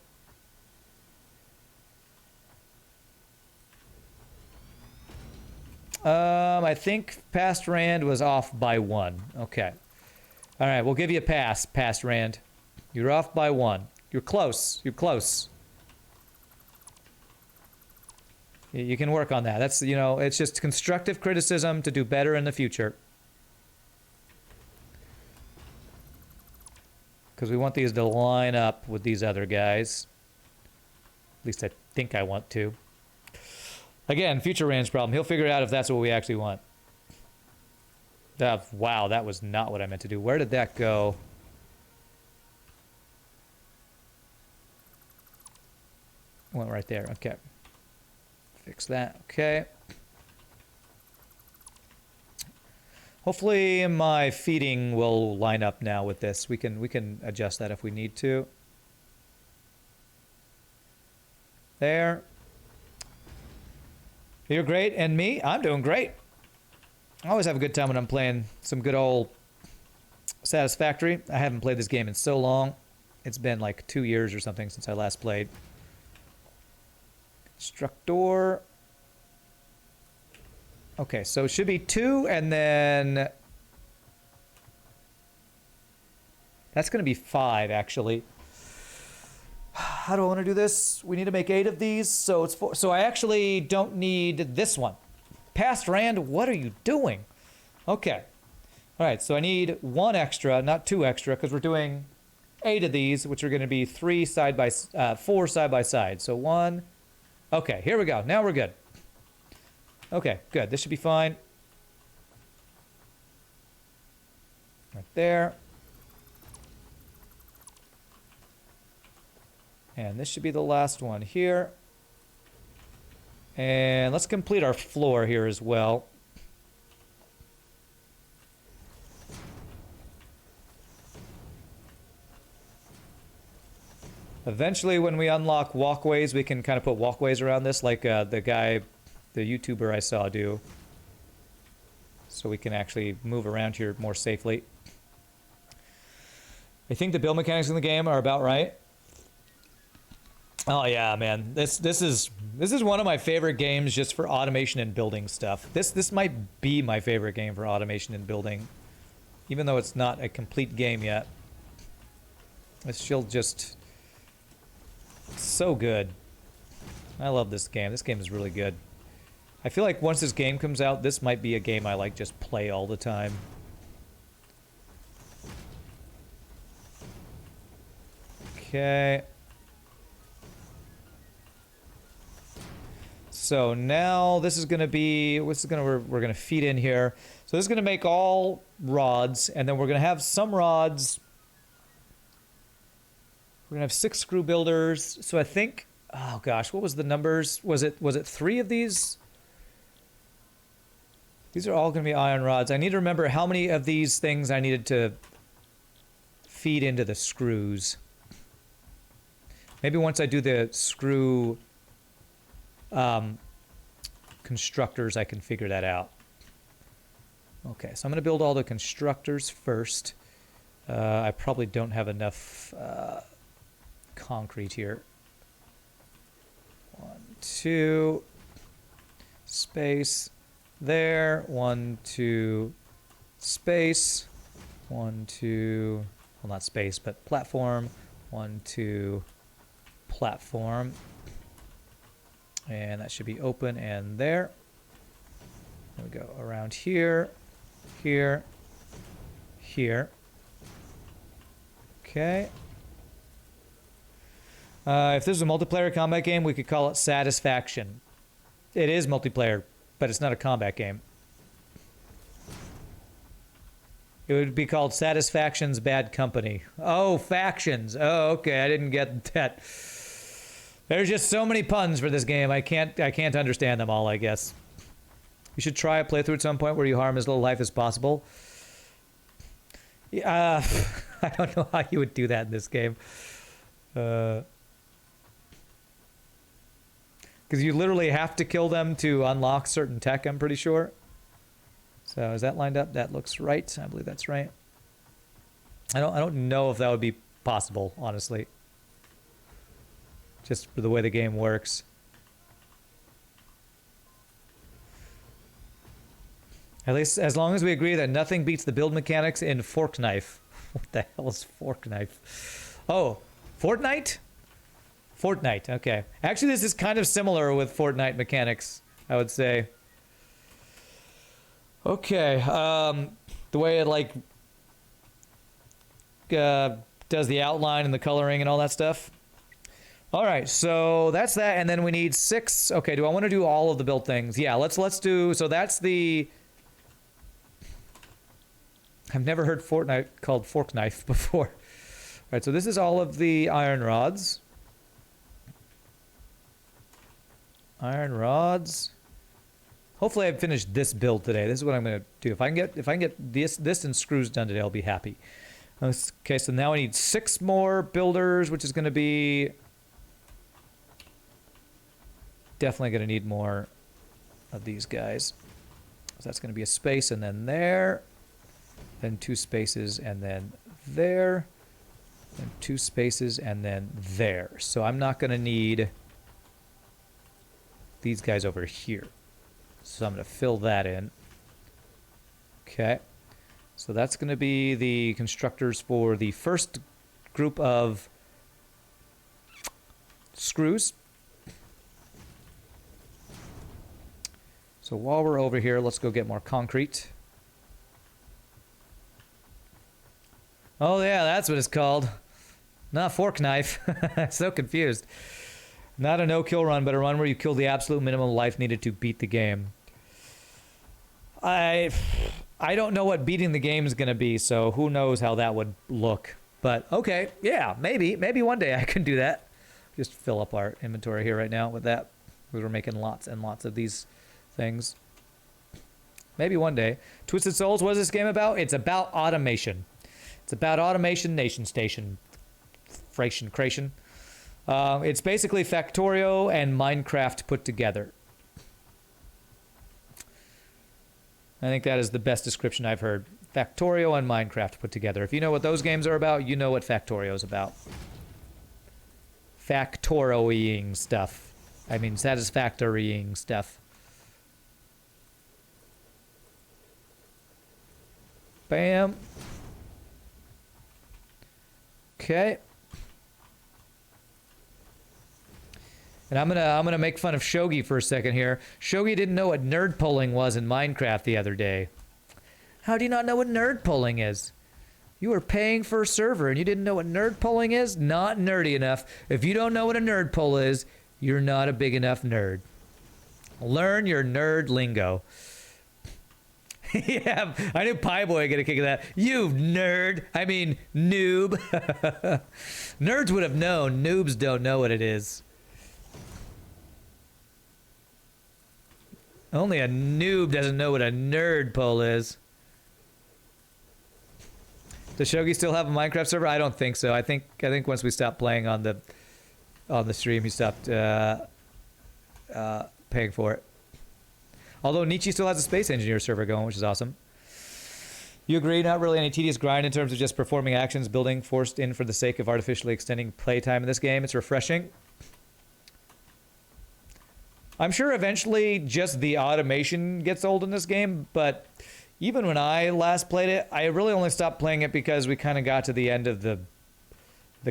A: I think past Rand was off by 1. Okay. All right, we'll give you a pass, past Rand. You're off by 1. You're close. You're close. You can work on that. That's, you know, it's just constructive criticism to do better in the future. Because we want these to line up with these other guys. At least I think I want to. Again, future Rand's problem. He'll figure out if that's what we actually want. Wow, that was not what I meant to do. Where did that go? Went right there. Okay. Fix that. Okay. Hopefully my feeding will line up now with this. We can adjust that if we need to. There. You're great, and me? I'm doing great. I always have a good time when I'm playing some good old Satisfactory. I haven't played this game in so long. It's been like 2 years or something since I last played. Constructor. Okay, so it should be 2, and then... That's going to be 5, actually. How do I want to do this? We need to make 8 of these, so it's 4. So I actually don't need this one. Past Rand, what are you doing? Okay. All right, so I need 1 extra, not 2 extra, because we're doing 8 of these, which are going to be 4 side by side. So 1. Okay, here we go. Now we're good. Okay, good. This should be fine. Right there. And this should be the last one here. And let's complete our floor here as well. Eventually, when we unlock walkways, we can kind of put walkways around this, like the guy, the YouTuber I saw do. So we can actually move around here more safely. I think the build mechanics in the game are about right. Oh yeah, man. This is one of my favorite games just for automation and building stuff. This might be my favorite game for automation and building, even though it's not a complete game yet. It's still just so good. I love this game. This game is really good. I feel like once this game comes out, this might be a game I like just play all the time. Okay. So now this is going to be, we're going to feed in here. So this is going to make all rods, and then we're going to have some rods. We're going to have 6 screw builders. So I think, oh gosh, what was the numbers? Was it 3 of these? These are all going to be iron rods. I need to remember how many of these things I needed to feed into the screws. Maybe once I do the screw constructors, I can figure that out. Okay, so I'm going to build all the constructors first. I probably don't have enough concrete here. 1, 2, space there. 1, 2, space. 1, 2, well, not space, but platform. 1, 2, platform. And that should be open and there. There we go. Around here, here, here. Okay. If this is a multiplayer combat game, we could call it Satisfaction. It is multiplayer, but it's not a combat game. It would be called Satisfaction's Bad Company. Oh, factions. Oh, okay. I didn't get that. There's just so many puns for this game. I can't understand them all, I guess. You should try a playthrough at some point where you harm as little life as possible. I don't know how you would do that in this game. Because you literally have to kill them to unlock certain tech, I'm pretty sure. So is that lined up? That looks right. I believe that's right. I don't know if that would be possible, honestly. Just for the way the game works. At least as long as we agree that nothing beats the build mechanics in Fork Knife. What the hell is Fork Knife? Oh, Fortnite? Fortnite, okay. Actually, this is kind of similar with Fortnite mechanics, I would say. Okay, the way it, like, does the outline and the coloring and all that stuff. All right, so that's that, and then we need 6. Okay, do I want to do all of the build things? Yeah, let's do, so that's the... I've never heard Fortnite called Fork Knife before. All right, so this is all of the iron rods. Iron rods. Hopefully I've finished this build today. This is what I'm going to do. If I can get this and screws done today, I'll be happy. Okay, so now I need 6 more builders, which is going to be definitely going to need more of these guys. So that's going to be a space and then there. Then 2 spaces and then there. And 2 spaces and then there. So I'm not going to need these guys over here. So I'm going to fill that in. Okay. So that's going to be the constructors for the first group of screws. So while we're over here, let's go get more concrete. Oh yeah, that's what it's called. Not Fork Knife. So confused. Not a no-kill run, but a run where you kill the absolute minimum life needed to beat the game. I don't know what beating the game is going to be, so who knows how that would look. But okay, yeah, maybe one day I can do that. Just fill up our inventory here right now with that. We were making lots and lots of these things. Maybe one day. Twisted Souls, what is this game about? It's about automation. It's about automation, nation station, creation. It's basically Factorio and Minecraft put together. I think that is the best description I've heard. Factorio and Minecraft put together. If you know what those games are about, you know what Factorio is about. Factoroing stuff. I mean, satisfactorying stuff. Bam. Okay. And I'm gonna make fun of Shogi for a second here. Shogi didn't know what nerd pulling was in Minecraft the other day. How do you not know what nerd pulling is? You were paying for a server and you didn't know what nerd pulling is? Not nerdy enough. If you don't know what a nerd pull is, you're not a big enough nerd. Learn your nerd lingo. Yeah, I knew Pie Boy would get a kick of that. You nerd. I mean, noob. Nerds would have known. Noobs don't know what it is. Only a noob doesn't know what a nerd pull is. Does Shogi still have a Minecraft server? I don't think so. I think once we stopped playing on the stream, he stopped paying for it. Although Nietzsche still has a Space Engineer server going, which is awesome. You agree? Not really any tedious grind in terms of just performing actions, building forced in for the sake of artificially extending playtime in this game. It's refreshing. I'm sure eventually just the automation gets old in this game, but even when I last played it, I really only stopped playing it because we kind of got to the end of the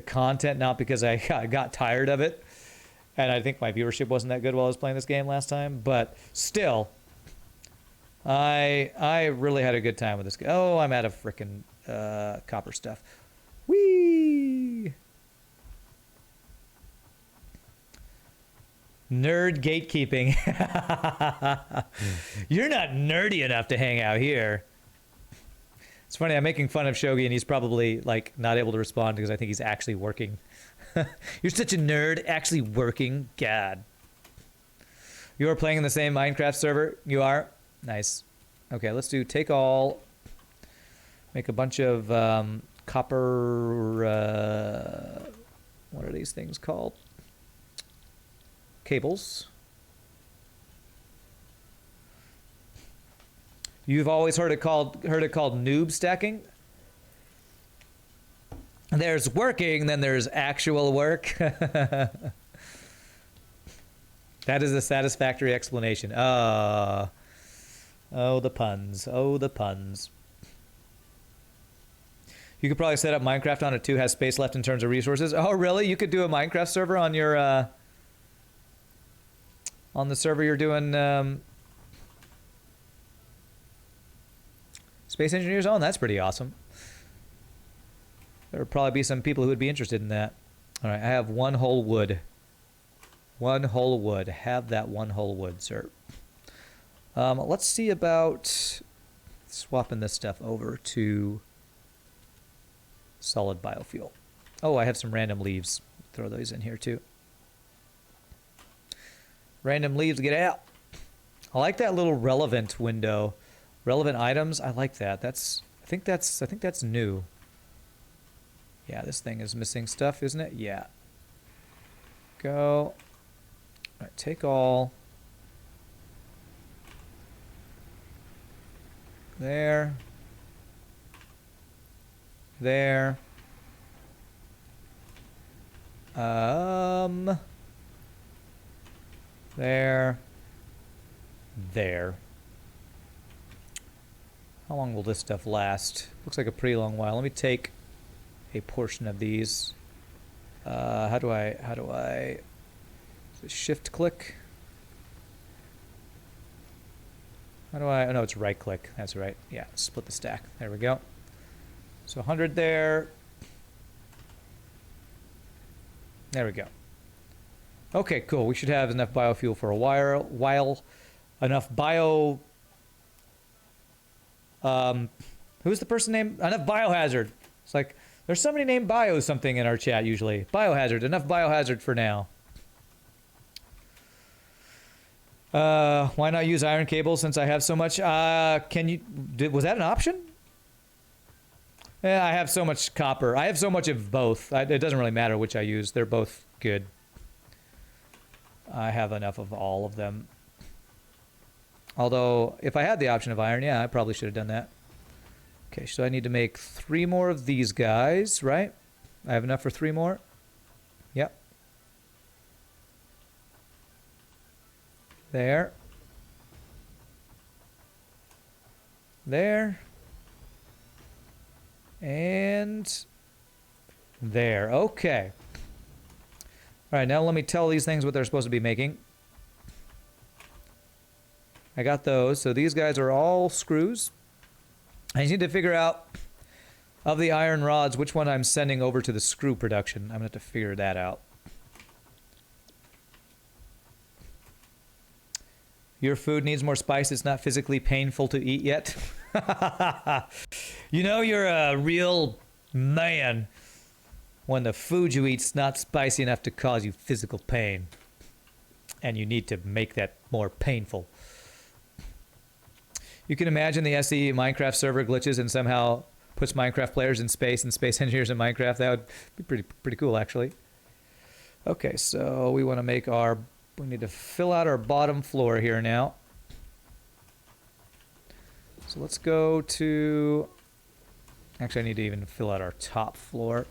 A: content, not because I got tired of it. And I think my viewership wasn't that good while I was playing this game last time, but still, I really had a good time with this game. Oh, I'm out of frickin' copper stuff. Whee! Nerd gatekeeping. You're not nerdy enough to hang out here. It's funny, I'm making fun of Shogi, and he's probably like not able to respond because I think he's actually working. You're such a nerd, actually working. God. You are playing in the same Minecraft server? You are? Nice. Okay, let's do take all. Make a bunch of copper... what are these things called? Cables. You've always heard it called noob stacking? There's working, then there's actual work. That is a satisfactory explanation. Oh, the puns. Oh, the puns. You could probably set up Minecraft on it too. Has space left in terms of resources. Oh, really? You could do a Minecraft server on your on the server you're doing Space Engineers on? That's pretty awesome. There would probably be some people who would be interested in that. All right, I have one whole wood. One whole wood. Have that one whole wood, sir. Let's see about swapping this stuff over to solid biofuel. Oh, I have some random leaves. Throw those in here too. Random leaves, get out. I like that little relevant window. Relevant items, I like that. I think that's new. Yeah, this thing is missing stuff, isn't it? Yeah. Go. All right, take all. There. There. There. There. How long will this stuff last? Looks like a pretty long while. Let me take a portion of these. How do I is it shift click? How do I, oh no, it's right click. That's right. Yeah, split the stack. There we go. So 100 there. There we go. Okay, cool. We should have enough biofuel for a while. Enough bio... who's the person named? Enough biohazard. It's like, there's somebody named Bio something in our chat usually. Biohazard. Enough biohazard for now. Why not use iron cables since I have so much? Can you... was that an option? Yeah, I have so much copper. I have so much of both. It doesn't really matter which I use. They're both good. I have enough of all of them. Although, if I had the option of iron, yeah, I probably should have done that. Okay, so I need to make 3 more of these guys, right? I have enough for 3 more? Yep. There. There. And there. Okay. All right, now let me tell these things what they're supposed to be making. I got those. So these guys are all screws. I just need to figure out, of the iron rods, which one I'm sending over to the screw production. I'm going to have to figure that out. Your food needs more spice. It's not physically painful to eat yet. You know you're a real man when the food you eat's not spicy enough to cause you physical pain. And you need to make that more painful. You can imagine the SE Minecraft server glitches and somehow puts Minecraft players in space and space engineers in Minecraft. That would be pretty cool, actually. Okay, so we want to make our... we need to fill out our bottom floor here now. So let's go to... actually, I need to even fill out our top floor.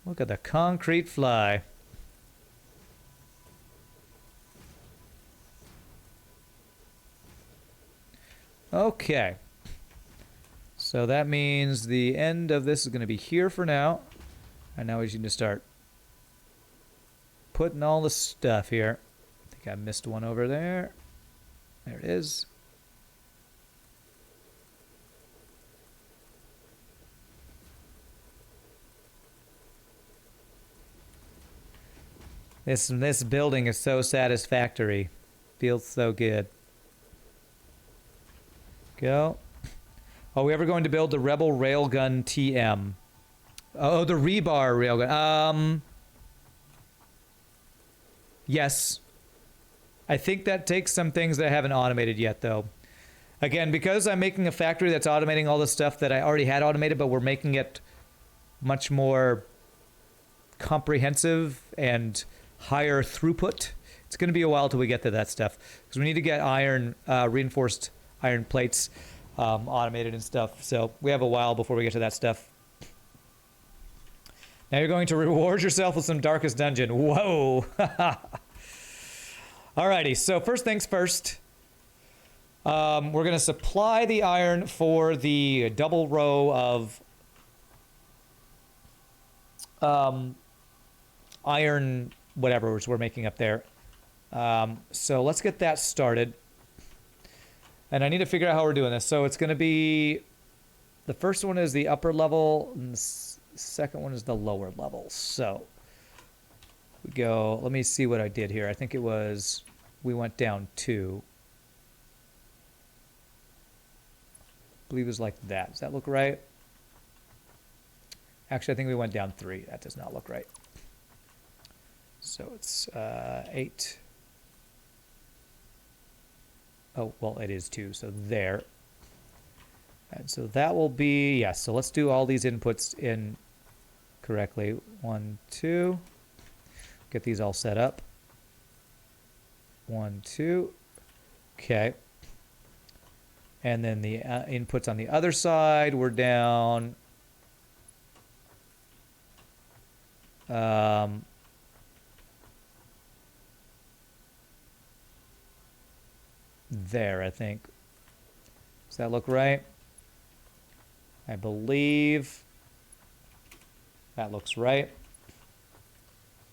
A: Look at the concrete fly. Okay. So that means the end of this is going to be here for now. And now we just need to start putting all the stuff here. I think I missed one over there. There it is. This building is so satisfactory. Feels so good. Go. Are we ever going to build the Rebel Railgun TM? Oh, the rebar railgun. Yes. I think that takes some things that I haven't automated yet, though. Again, because I'm making a factory that's automating all the stuff that I already had automated, but we're making it much more comprehensive and higher throughput. It's going to be a while till we get to that stuff, because we need to get iron, reinforced iron plates automated and stuff. So we have a while before we get to that stuff. Now you're going to reward yourself with some Darkest Dungeon. Whoa! Alrighty, so first things first. We're going to supply the iron for the double row of iron whatever we're making up there. So let's get that started. And I need to figure out how we're doing this. So it's going to be, the first one is the upper level, and the second one is the lower level. So we go, let me see what I did here. I think it was, we went down 2. I believe it was like that. Does that look right? Actually, I think we went down 3. That does not look right. So it's 8. Oh, well, it is 2. So there. And so that will be, yes. Yeah, so let's do all these inputs in correctly. 1, 2. Get these all set up. 1, 2. Okay. And then the inputs on the other side, we're down. There, I think. Does that look right? I believe that looks right.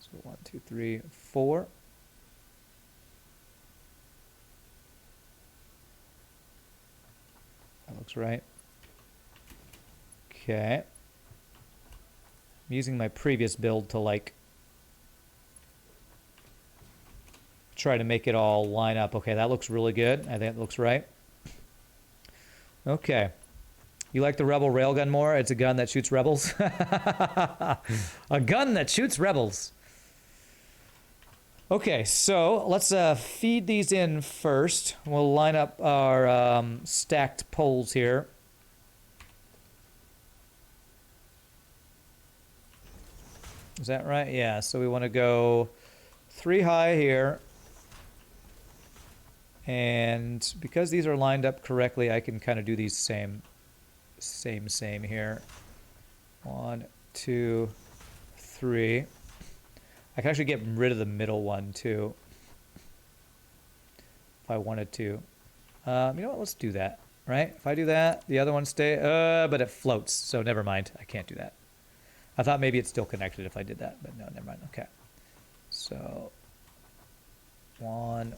A: So 1, 2, 3, 4. That looks right. Okay. I'm using my previous build to like try to make it all line up. Okay, that looks really good. I think it looks right. Okay. You like the Rebel Railgun more? It's a gun that shoots rebels. A gun that shoots rebels. Okay, so let's feed these in first. We'll line up our stacked poles here. Is that right? Yeah, so we want to go 3 high here. And because these are lined up correctly, I can kind of do these same here. 1, 2, 3. I can actually get rid of the middle one too, if I wanted to. You know what? Let's do that. Right? If I do that, the other one stay. But it floats, so never mind. I can't do that. I thought maybe it's still connected if I did that, but no, never mind. Okay. So 1,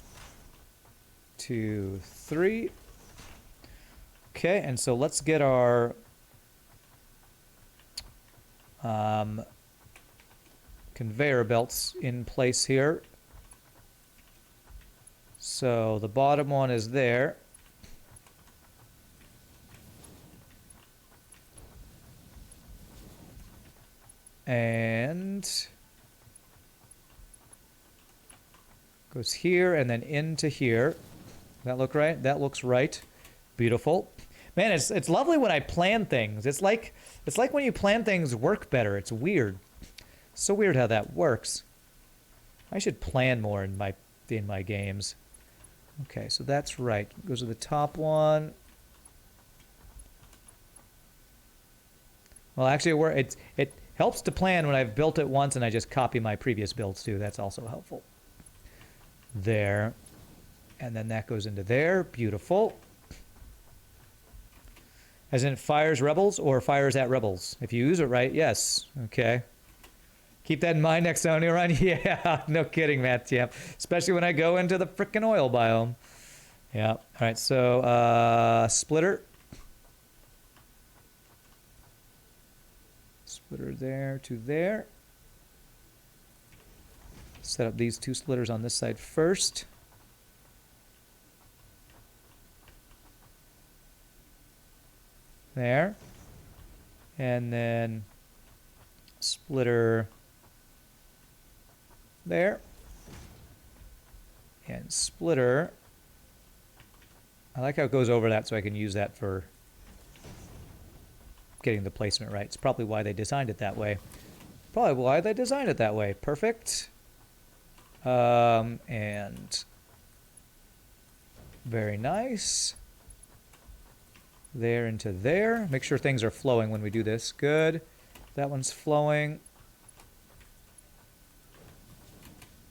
A: 2, 3. Okay, and so let's get our conveyor belts in place here. So the bottom one is there. And goes here and then into here. Does that look right? That looks right. Beautiful. Man, it's lovely when I plan things. It's like when you plan things work better. It's weird. So weird how that works. I should plan more in my games. Okay, so that's right. Goes to the top one. Well, actually, it helps to plan when I've built it once and I just copy my previous builds too. That's also helpful. There. And then that goes into there. Beautiful. As in fires rebels or fires at rebels? If you use it right, yes. Okay. Keep that in mind next time you run. Yeah, no kidding, Matt. Yeah, especially when I go into the frickin' oil biome. Yeah. All right. So splitter. Splitter there to there. Set up these 2 splitters on this side first. There. And then splitter there. And splitter. I like how it goes over that so I can use that for getting the placement right. It's probably why they designed it that way. Perfect. And very nice. There into there. Make sure things are flowing when we do this. Good. That one's flowing.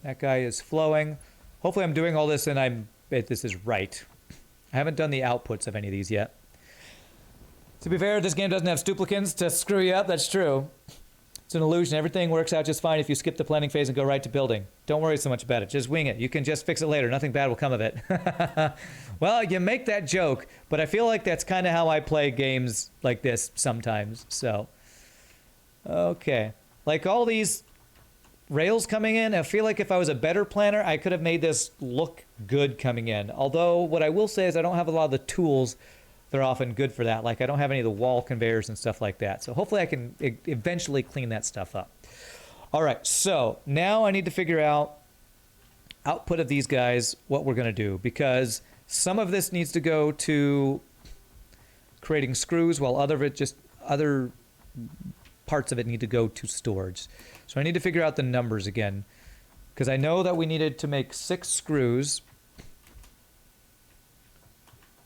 A: That guy is flowing. Hopefully I'm doing all this and this is right. I haven't done the outputs of any of these yet. To be fair, this game doesn't have duplicants to screw you up. That's true. It's an illusion. Everything works out just fine if you skip the planning phase and go right to building. Don't worry so much about it. Just wing it. You can just fix it later. Nothing bad will come of it. Well, you make that joke, but I feel like that's kind of how I play games like this sometimes. So, okay. Like all these rails coming in, I feel like if I was a better planner, I could have made this look good coming in. Although, what I will say is I don't have a lot of the tools that are often good for that. Like I don't have any of the wall conveyors and stuff like that. So hopefully I can eventually clean that stuff up. All right, so now I need to figure out output of these guys, what we're going to do. Because some of this needs to go to creating screws, while other parts of it need to go to storage. So I need to figure out the numbers again. Because I know that we needed to make 6 screws.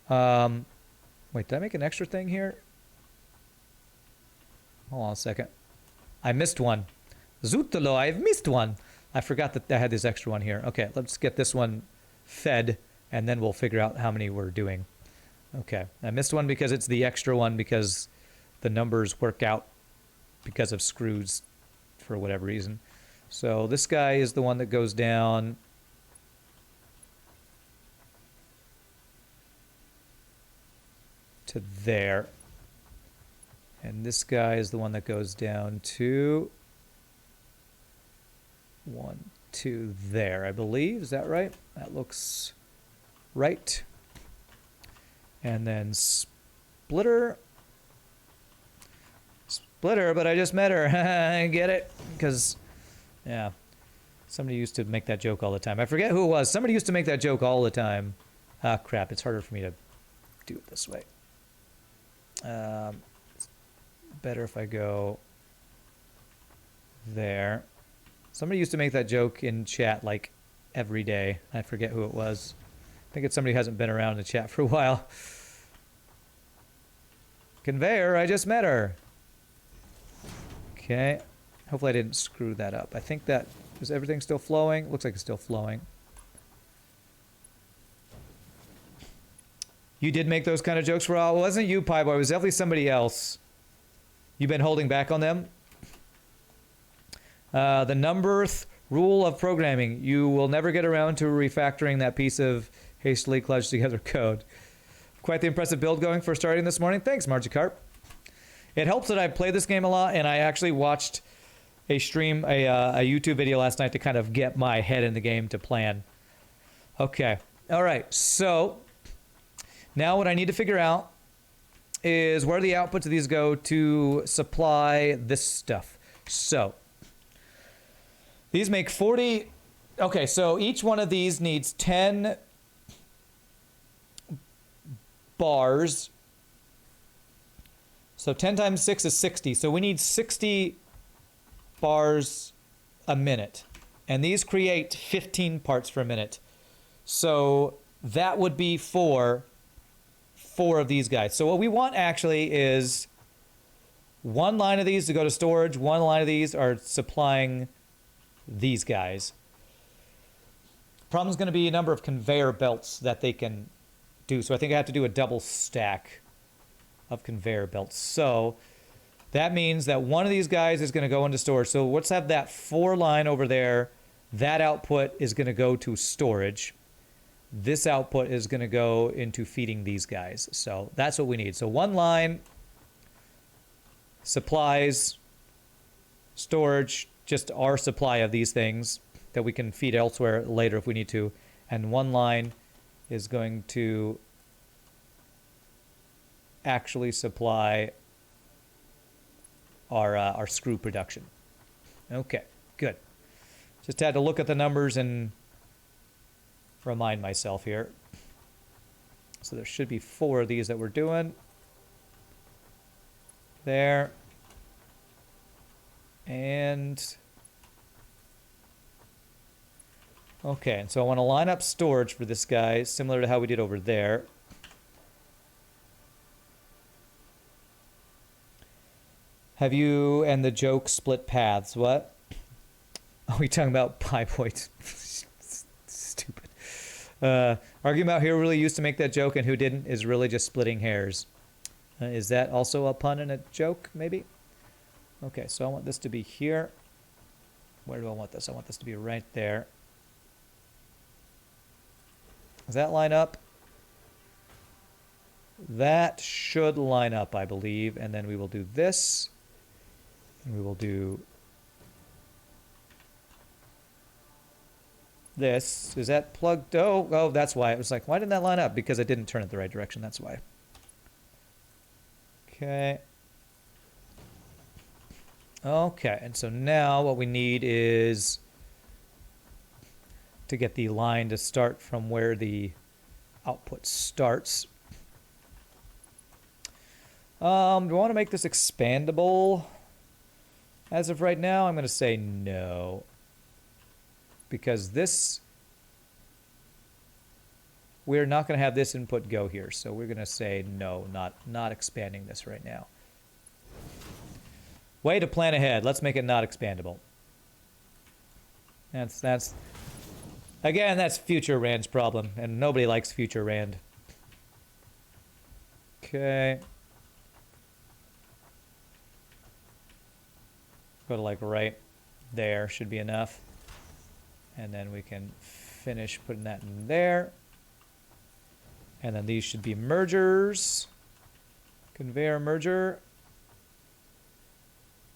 A: Wait, did I make an extra thing here? Hold on a second. I missed one. Zootalo, I've missed one. I forgot that I had this extra one here. Okay, let's get this one fed, and then we'll figure out how many we're doing. Okay, I missed one because it's the extra one because the numbers work out because of screws for whatever reason. So this guy is the one that goes down to there. And this guy is the one that goes down to 1, 2 there, I believe. Is that right? That looks right. And then splitter. Splitter, but I just met her. I get it? Because, yeah. Somebody used to make that joke all the time. I forget who it was. Somebody used to make that joke all the time. Ah, crap. It's harder for me to do it this way. It's better if I go there. Somebody used to make that joke in chat like every day. I forget who it was. I think it's somebody who hasn't been around in the chat for a while. Conveyor, I just met her. Okay. Hopefully I didn't screw that up. I think that... Is everything still flowing? Looks like it's still flowing. You did make those kind of jokes for a while. It wasn't you, Pie Boy. It was definitely somebody else. You've been holding back on them? The numberth rule of programming. You will never get around to refactoring that piece of hastily clutched together code. Quite the impressive build going for starting this morning. Thanks, Margikarp. It helps that I play this game a lot, and I actually watched a stream, a YouTube video last night to kind of get my head in the game to plan. Okay. All right. So now what I need to figure out is where the outputs of these go to supply this stuff. So these make 40. Okay, so each one of these needs 10 bars. So 10 times 6 is 60. So we need 60 bars a minute. And these create 15 parts per minute. So that would be for 4 of these guys. So what we want actually is 1 line of these to go to storage. 1 line of these are supplying these guys. Problem's going to be a number of conveyor belts that they can do. So I think I have to do a double stack of conveyor belts. So that means that one of these guys is going to go into storage. So let's have that 4 line over there. That output is going to go to storage. This output is going to go into feeding these guys. So that's what we need. So 1 line, supplies, storage, just our supply of these things that we can feed elsewhere later if we need to. And 1 line is going to actually supply our screw production. Okay, good. Just had to look at the numbers and remind myself here. So there should be 4 of these that we're doing. There. And okay, and so I want to line up storage for this guy, similar to how we did over there. Have you and the joke split paths? What? Are we talking about pie points? Stupid. Arguing about who really used to make that joke and who didn't is really just splitting hairs. Is that also a pun and a joke, maybe? Okay, so I want this to be here. Where do I want this? I want this to be right there. Does that line up? That should line up, I believe. And then we will do this. And we will do this. Is that plugged? Oh, that's why. It was like, why didn't that line up? Because I didn't turn it the right direction. That's why. Okay. Okay, and so now what we need is to get the line to start from where the output starts. Do I want to make this expandable? As of right now, I'm going to say no. Because this, we're not going to have this input go here. So we're going to say no, not expanding this right now. Way to plan ahead. Let's make it not expandable. That's again, that's future Rand's problem, and nobody likes future Rand. Okay. Go to like right there, should be enough. And then we can finish putting that in there. And then these should be mergers. Conveyor merger.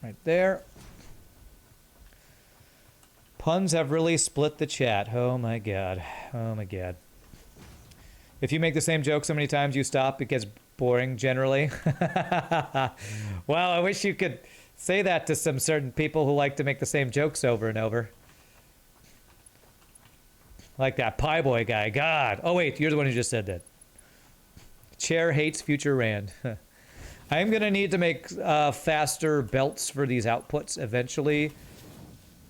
A: Right there. Puns have really split the chat. Oh my god. Oh my god. If you make the same joke so many times you stop, it gets boring generally. Well, I wish you could say that to some certain people who like to make the same jokes over and over. Like that pie boy guy. God. Oh wait, you're the one who just said that. Chair hates future Rand. I'm going to need to make faster belts for these outputs eventually.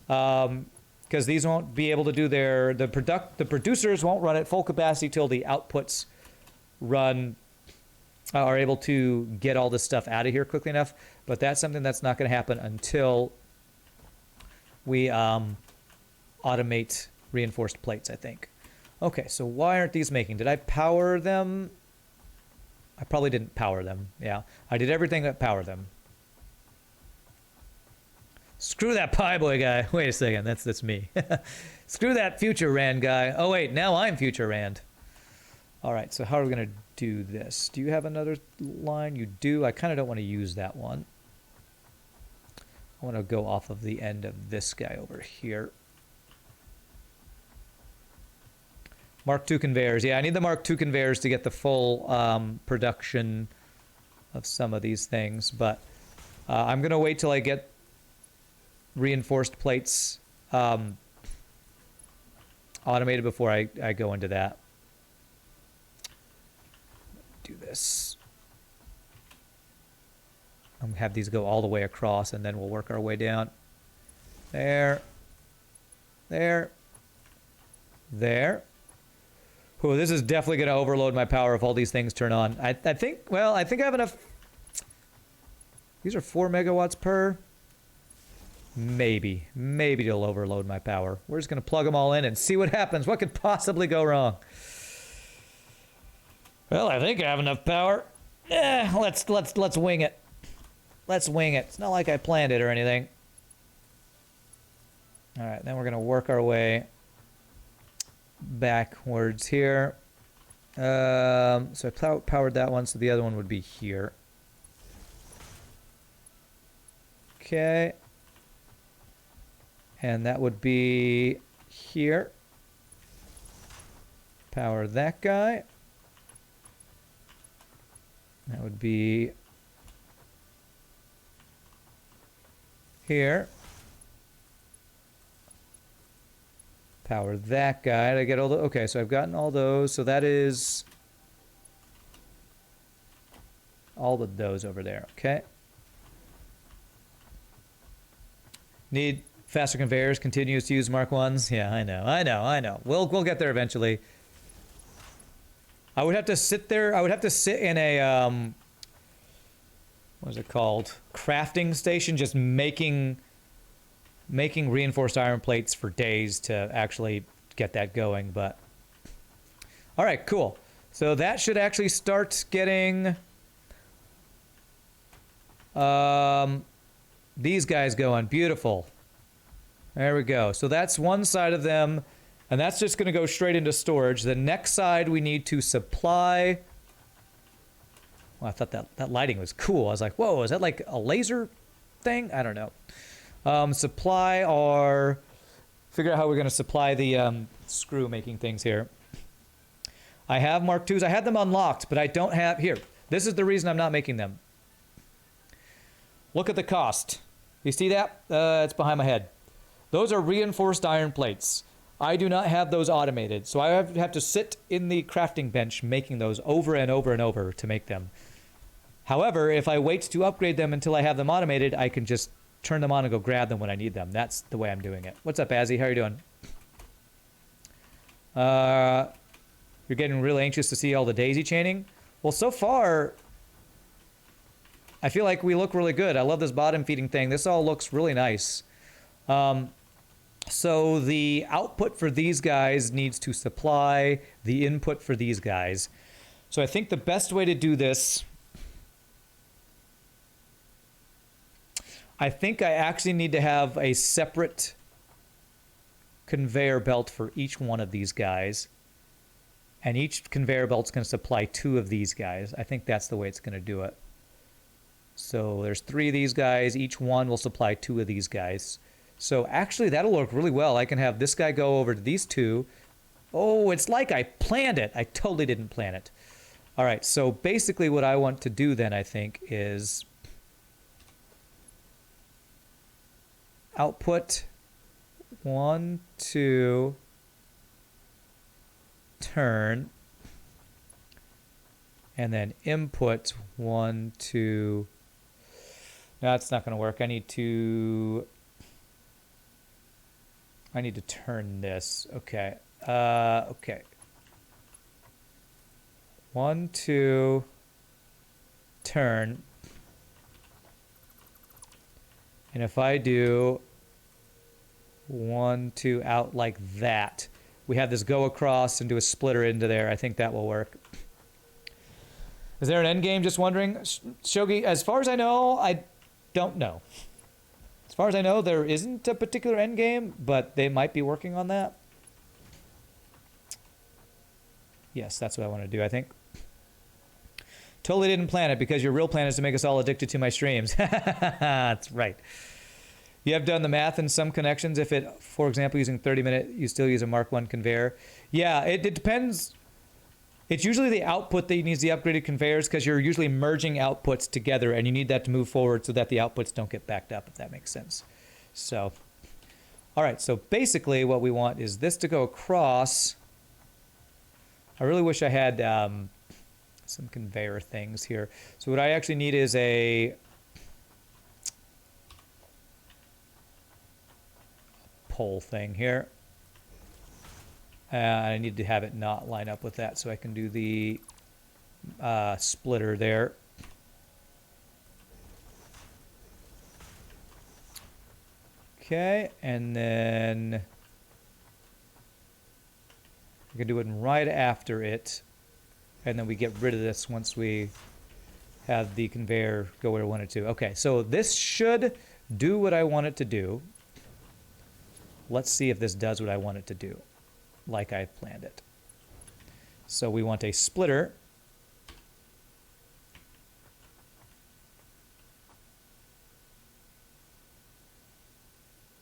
A: Because these won't be able to do the producers won't run at full capacity till the outputs are able to get all this stuff out of here quickly enough. But that's something that's not going to happen until we automate reinforced plates, I think. Okay, so why aren't these making? Did I power them? I probably didn't power them. Yeah, I did everything that powered them. Screw that pie boy guy. Wait a second, that's me. Screw that future Rand guy. Oh wait, now I'm future Rand. All right, so how are we gonna do this? Do you have another line? You do. I kind of don't want to use that one. I want to go off of the end of this guy over here. Mark II conveyors. Yeah, I need the Mark II conveyors to get the full production of some of these things. But I'm going to wait till I get reinforced plates automated before I go into that. Do this. I'm going to have these go all the way across, and then we'll work our way down. There. There. There. Ooh, this is definitely going to overload my power if all these things turn on. I think I have enough. These are 4 megawatts per. Maybe it'll overload my power. We're just going to plug them all in and see what happens. What could possibly go wrong? Well, I think I have enough power. Let's wing it. Let's wing it. It's not like I planned it or anything. All right, then we're gonna work our way backwards here. So I powered that one, so the other one would be here. Okay. And that would be here. Power that guy. That would be here. Power that guy. Did I get all the... Okay, so I've gotten all those. So that is all of those over there. Okay. Need faster conveyors. Continues to use Mark 1s. Yeah, I know. We'll get there eventually. I would have to sit there. I would have to sit in a... what is it called? Crafting station, just making reinforced iron plates for days to actually get that going. But all right, cool. So that should actually start getting these guys going. Beautiful. There we go. So that's one side of them, and that's just going to go straight into storage. The next side we need to supply. Well, I thought that lighting was cool. I was like, whoa, is that like a laser thing? I don't know. Supply our... Figure out how we're going to supply the screw making things here. I have Mark IIs. I had them unlocked, but I don't have... Here, this is the reason I'm not making them. Look at the cost. You see that? It's behind my head. Those are reinforced iron plates. I do not have those automated, so I have to sit in the crafting bench making those over and over and over to make them. However, if I wait to upgrade them until I have them automated, I can just turn them on and go grab them when I need them. That's the way I'm doing it. What's up, Azzy? How are you doing? You're getting really anxious to see all the daisy chaining? Well, so far, I feel like we look really good. I love this bottom feeding thing. This all looks really nice. So the output for these guys needs to supply the input for these guys. So I think the best way to do this... I think I actually need to have a separate conveyor belt for each one of these guys. And each conveyor belt's going to supply 2 of these guys. I think that's the way it's going to do it. So there's 3 of these guys. Each one will supply 2 of these guys. So actually that'll work really well. I can have this guy go over to these 2. Oh, it's like I planned it. I totally didn't plan it. All right, so basically what I want to do then, I think, is... output 1, 2, turn, and then input 1, 2. No, that's not going to work. I need to turn this. Okay. Okay. 1, 2, turn. And if I do 1, 2 out like that, we have this go across and do a splitter into there. I think that will work. Is there an end game? Just wondering. Shogi, as far as I know, I don't know. As far as I know, there isn't a particular end game, but they might be working on that. Yes, that's what I want to do, I think. Totally didn't plan it because your real plan is to make us all addicted to my streams. That's right. You have done the math in some connections. If it, for example, using 30-minute, you still use a Mark 1 conveyor. Yeah, it depends. It's usually the output that needs the upgraded conveyors because you're usually merging outputs together and you need that to move forward so that the outputs don't get backed up, if that makes sense. So, all right, so basically what we want is this to go across. I really wish I had some conveyor things here. So what I actually need is a pole thing here. I need to have it not line up with that so I can do the splitter there. Okay, and then I can do it right after it. And then we get rid of this once we have the conveyor go where I want it to. Okay, so this should do what I want it to do. Let's see if this does what I want it to do, like I planned it. So we want a splitter.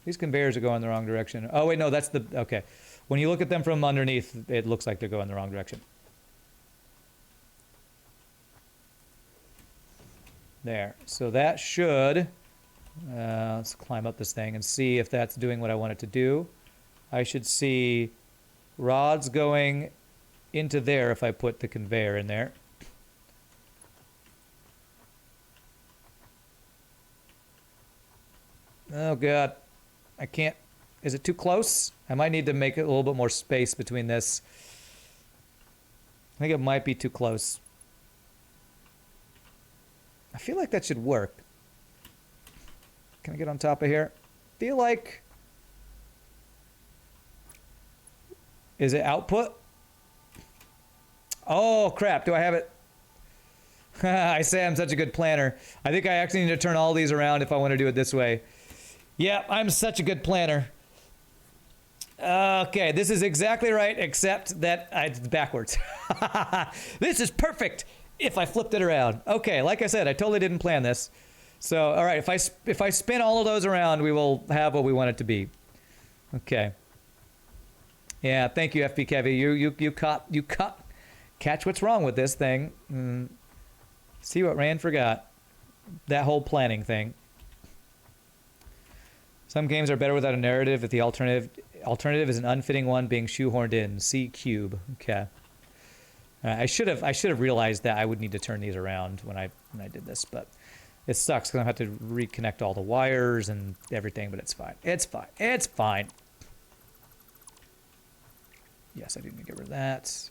A: These conveyors are going the wrong direction. Oh, wait, no, that's the... Okay. When you look at them from underneath, it looks like they're going the wrong direction. There. So that should... let's climb up this thing and see if that's doing what I want it to do. I should see rods going into there if I put the conveyor in there. Oh, God. I can't... Is it too close? I might need to make it a little bit more space between this. I think it might be too close. I feel like that should work. Can I get on top of here? Feel like... Is it output? Oh, crap. Do I have it? I say I'm such a good planner. I think I actually need to turn all these around if I want to do it this way. Yeah, I'm such a good planner. Okay, this is exactly right, except that it's backwards. This is perfect if I flipped it around. Okay, like I said, I totally didn't plan this. So, all right, if I spin all of those around, we will have what we want it to be. Okay. Yeah, thank you, FB Kevy. You catch what's wrong with this thing. See what Rand forgot. That whole planning thing. Some games are better without a narrative if the alternative is an unfitting one being shoehorned in. C cube. Okay. I should have realized that I would need to turn these around when I did this, but it sucks because I have to reconnect all the wires and everything, but it's fine. It's fine. It's fine. Yes, I do need to get rid of that.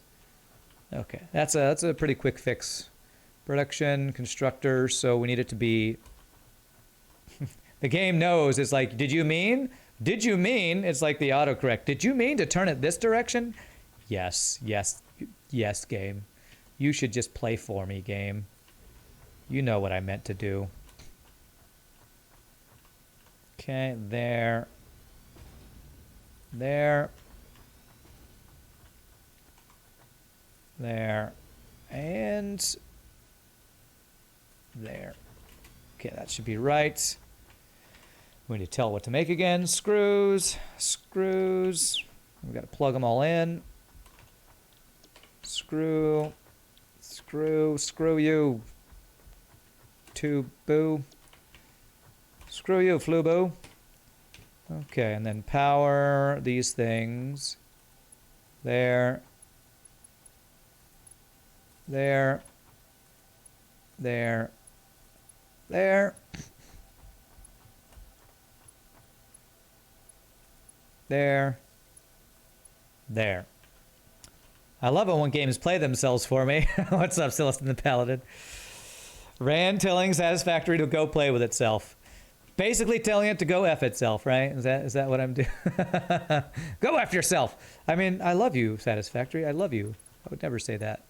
A: Okay, that's a pretty quick fix. Production constructor. So we need it to be. The game knows. It's like, did you mean? Did you mean? It's like the autocorrect. Did you mean to turn it this direction? Yes, yes, yes, game. You should just play for me, game. You know what I meant to do. Okay, there. There. There. And there. Okay, that should be right. We need to tell what to make again. Screws. Screws. We've got to plug them all in. Screw. Screw. Screw you. Tube boo. Screw you, Flubo. Okay, and then power these things. There. There. There. There. There. There. I love it when games play themselves for me. What's up, Celestin the Paladin? Rand telling Satisfactory to go play with itself. Basically telling it to go F itself, right? Is that what I'm doing? Go F yourself! I mean, I love you, Satisfactory. I love you. I would never say that.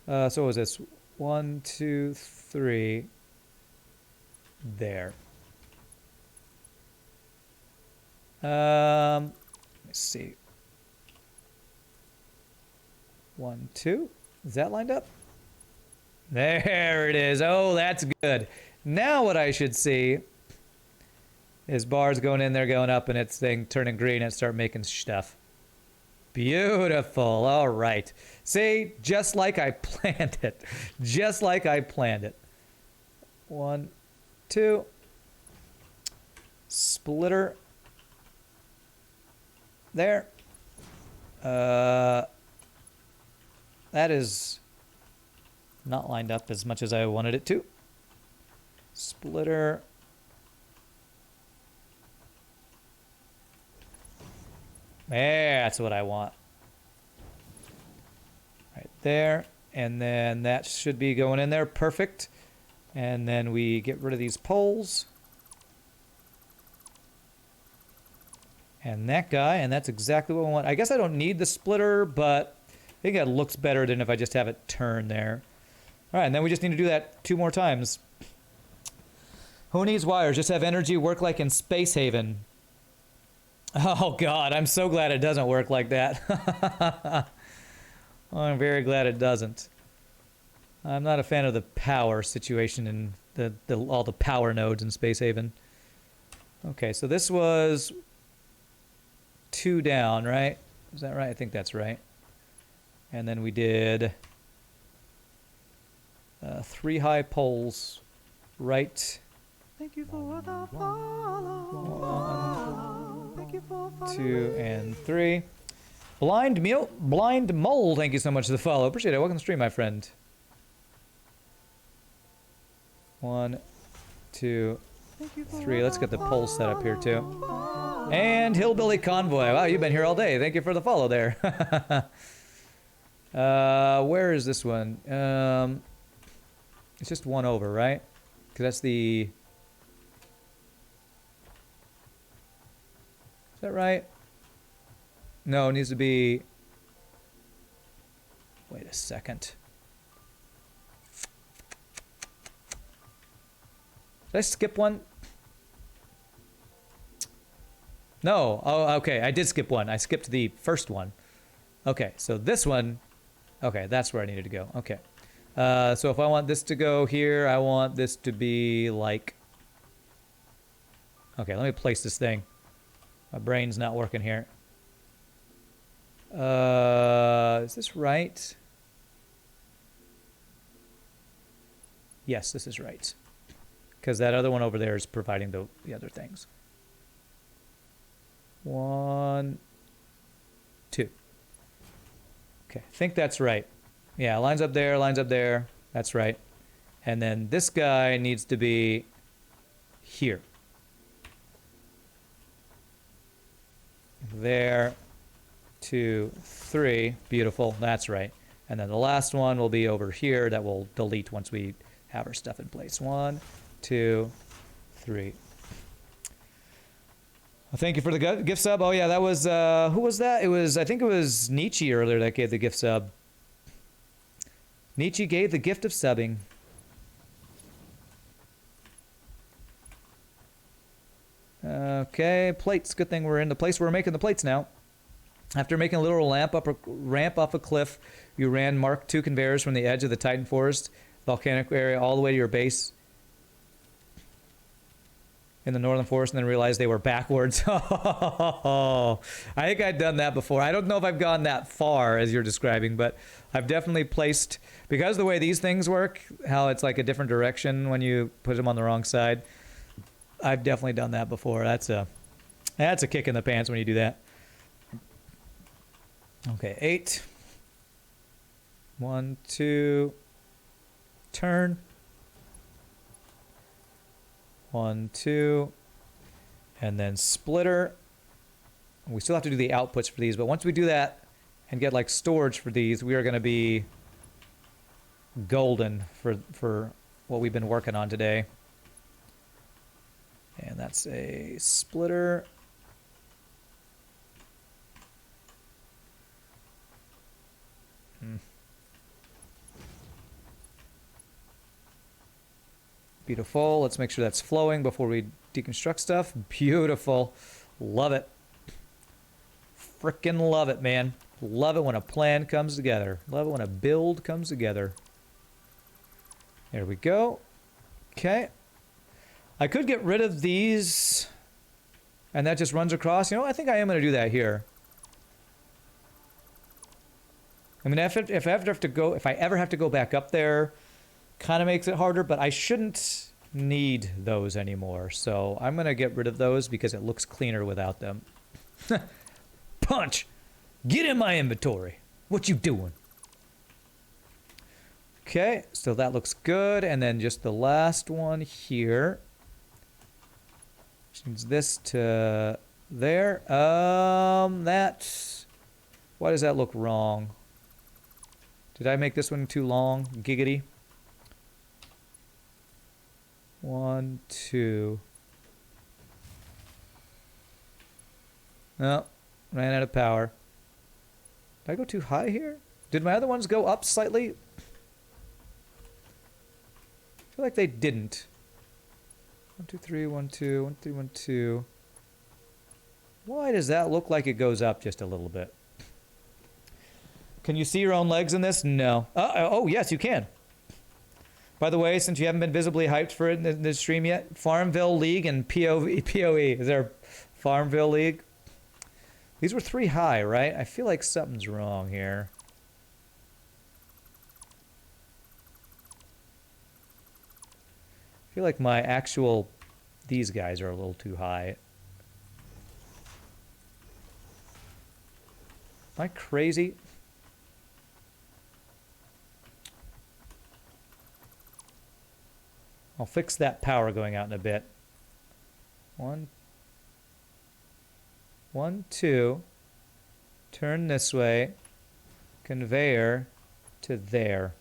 A: So what was this? 1, 2, 3. There. Let me see. 1, 2. Is that lined up? There it is. Oh, that's good. Now what I should see is bars going in there, going up, and it's thing turning green and start making stuff. Beautiful. All right. See, just like I planned it. Just like I planned it. 1, 2. Splitter. There. That is not lined up as much as I wanted it to. Splitter. That's what I want. Right there. And then that should be going in there. Perfect. And then we get rid of these poles. And that guy, and that's exactly what I want. I guess I don't need the splitter, but I think that looks better than if I just have it turn there. All right, and then we just need to do that 2 more times. Who needs wires? Just have energy work like in Space Haven. Oh God, I'm so glad it doesn't work like that. I'm very glad it doesn't. I'm not a fan of the power situation in all the power nodes in Space Haven. Okay, so this was 2 down, right? Is that right? I think that's right. And then we did 3 high poles, right?
C: Thank you for the follow. Thank you for
A: 2 and 3. Blind Mole, thank you so much for the follow. Appreciate it. Welcome to the stream, my friend. 1, 2, 3. Let's get the pole set up here too. And Hillbilly Convoy. Wow, you've been here all day. Thank you for the follow there. Where is this one? It's just 1 over, right? Because that's the... Is that right? No, it needs to be... Wait a second. Did I skip one? No. Oh, okay. I did skip one. I skipped the first one. Okay, so this one... Okay, that's where I needed to go. Okay. So if I want this to go here, I want this to be like... Okay, let me place this thing. My brain's not working here. Is this right? Yes, this is right. Because that other one over there is providing the other things. 1, 2. Okay, I think that's right. Yeah, lines up there, lines up there. That's right. And then this guy needs to be here. There, 2, 3. Beautiful. That's right. And then the last one will be over here that will delete once we have our stuff in place. 1, 2, 3. Well, thank you for the gift sub. Oh yeah, that was who was that? I think it was Nietzsche earlier that gave the gift sub. Nietzsche gave the gift of subbing. Okay, plates. Good thing we're in the place where we're making the plates now. After making a literal ramp off a cliff, you ran Mark II conveyors from the edge of the Titan Forest volcanic area all the way to your base in the northern forest, and then realized they were backwards. Oh, I think I'd done that before. I don't know if I've gone that far as you're describing, but I've definitely placed, because the way these things work, how it's like a different direction when you put them on the wrong side, I've definitely done that before. That's a kick in the pants when you do that. Okay, 8. 1, 2, turn. 1, 2, and then splitter. We still have to do the outputs for these, but once we do that and get like storage for these, we are going to be golden for what we've been working on today. And that's a splitter. Beautiful. Let's make sure that's flowing before we deconstruct stuff. Beautiful. Love it. Frickin' love it, man. Love it when a plan comes together. Love it when a build comes together. There we go. Okay. I could get rid of these, and that just runs across. You know, I think I am going to do that here. I mean, if I ever have to go back up there, kind of makes it harder, but I shouldn't need those anymore. So I'm going to get rid of those because it looks cleaner without them. Punch! Get in my inventory. What you doing? Okay, so that looks good. And then just the last one here. Change this to there. That... Why does that look wrong? Did I make this one too long? Giggity. 1, 2. No, ran out of power. Did I go too high here? Did my other ones go up slightly? I feel like they didn't. 1, 2, 3, 1, 2, 1, 3, 1, 2. Why does that look like it goes up just a little bit? Can you see your own legs in this? No. Oh, yes, you can. By the way, since you haven't been visibly hyped for it in this stream yet, Farmville League and POE. Is there a Farmville League? These were 3 high, right? I feel like something's wrong here. I feel like my actual... These guys are a little too high. Am I crazy? I'll fix that power going out in a bit. 1, 2. Turn this way. Conveyor to there.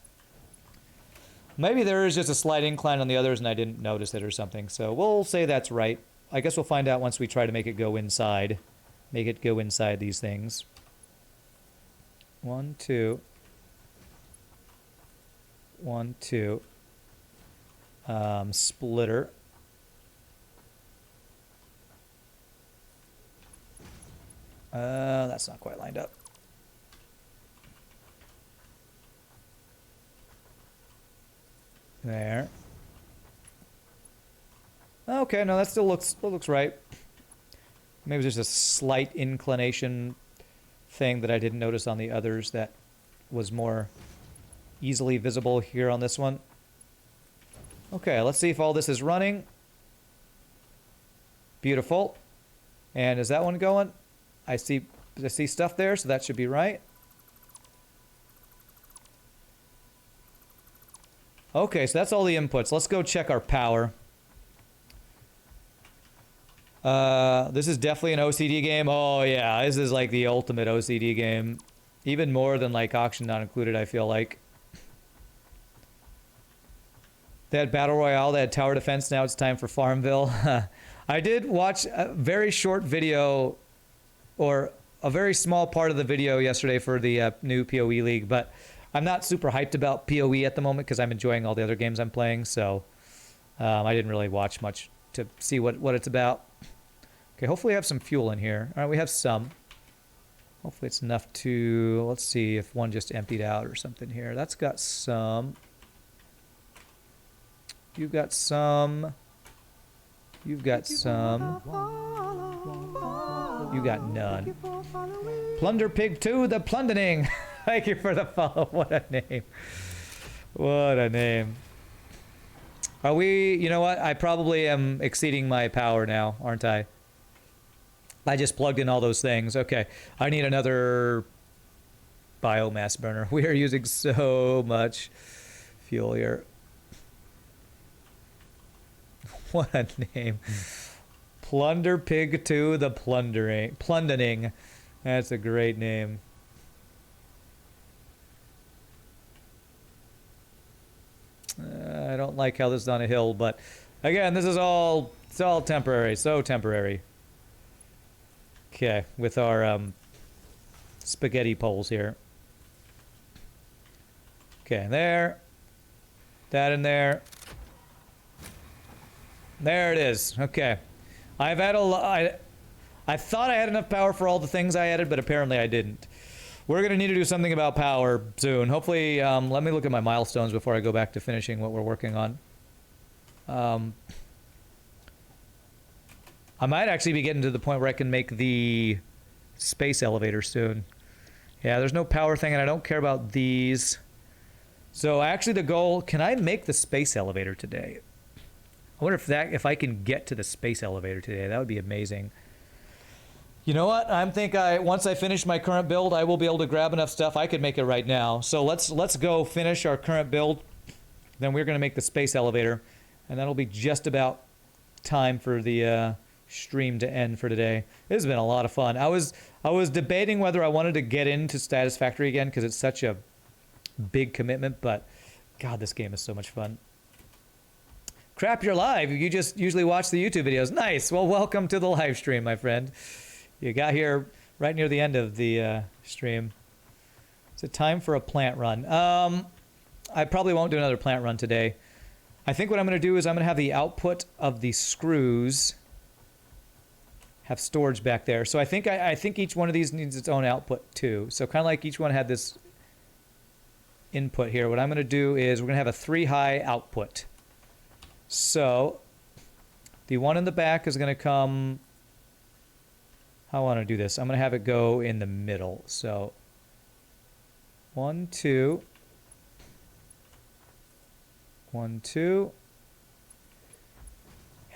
A: Maybe there is just a slight incline on the others and I didn't notice it or something. So we'll say that's right. I guess we'll find out once we try to make it go inside. Make it go inside these things. 1, 2. 1, 2. Splitter. That's not quite lined up. There. Okay, no, that still looks right. Maybe there's a slight inclination thing that I didn't notice on the others that was more easily visible here on this one. Okay, let's see if all this is running. Beautiful. And is that one going? I see stuff there, so that should be right. Okay, so that's all the inputs. Let's go check our power. This is definitely an OCD game. Oh yeah, this is like the ultimate OCD game. Even more than like Auction Not Included, I feel like. They had Battle Royale, they had Tower Defense, now it's time for Farmville. I did watch a very short video, or a very small part of the video yesterday for the new PoE League, but I'm not super hyped about PoE at the moment because I'm enjoying all the other games I'm playing, so I didn't really watch much to see what it's about. Okay, hopefully we have some fuel in here. All right, we have some. Hopefully it's enough to... Let's see if one just emptied out or something here. That's got some. You've got some. You've got some. You got none. Plunder Pig 2, the plundering. Thank you for the follow. What a name. What a name. Are we... You know what? I probably am exceeding my power now, aren't I? I just plugged in all those things. Okay. I need another biomass burner. We are using so much fuel here. What a name. Plunder Pig 2, the plundering. That's a great name. I don't like how this is on a hill, but again, this is all... It's all temporary. So temporary. Okay, with our spaghetti poles here. Okay, there. That in there. There it is. Okay. I've had a lot... I thought I had enough power for all the things I added, but apparently I didn't. We're going to need to do something about power soon. Hopefully, let me look at my milestones before I go back to finishing what we're working on. I might actually be getting to the point where I can make the space elevator soon. Yeah, there's no power thing, and I don't care about these. So actually the goal... Can I make the space elevator today? I wonder if I can get to the space elevator today. That would be amazing. You know what? I think once I finish my current build, I will be able to grab enough stuff. I could make it right now. So let's go finish our current build. Then we're going to make the space elevator, and that'll be just about time for the stream to end for today. This has been a lot of fun. I was debating whether I wanted to get into Satisfactory again because it's such a big commitment, but God, this game is so much fun. Crap, you're live. You just usually watch the YouTube videos. Nice. Well, welcome to the live stream, my friend. You got here right near the end of the stream. Is it time for a plant run? I probably won't do another plant run today. I think what I'm going to do is I'm going to have the output of the screws have storage back there. So I think each one of these needs its own output too. So kind of like each one had this input here. What I'm going to do is we're going to have a 3-high output. So the one in the back is going to come. How I want to do this? I'm going to have it go in the middle. So 1, 2. 1, 2.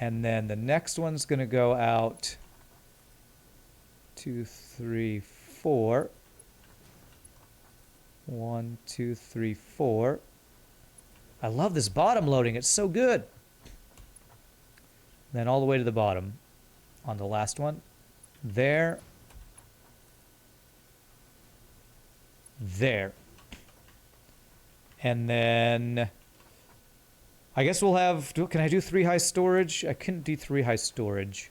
A: And then the next one's going to go out 2, 3, 4. 1, 2, 3, 4. I love this bottom loading. It's so good. Then all the way to the bottom on the last one. There. There. And then I guess we'll have, can I do 3-high storage? I couldn't do 3-high storage.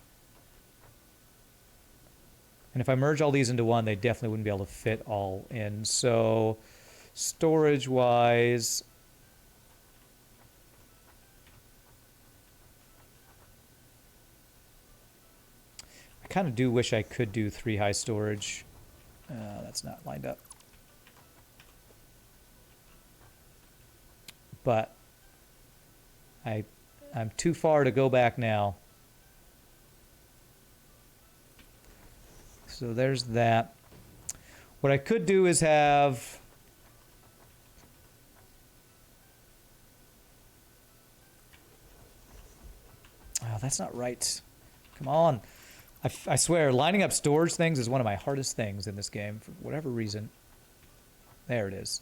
A: And if I merge all these into one, they definitely wouldn't be able to fit all in. So storage-wise, I kind of do wish I could do 3-high storage. That's not lined up. But I'm too far to go back now. So there's that. What I could do is have oh, that's not right. Come on. I swear, lining up storage things is one of my hardest things in this game for whatever reason. There it is.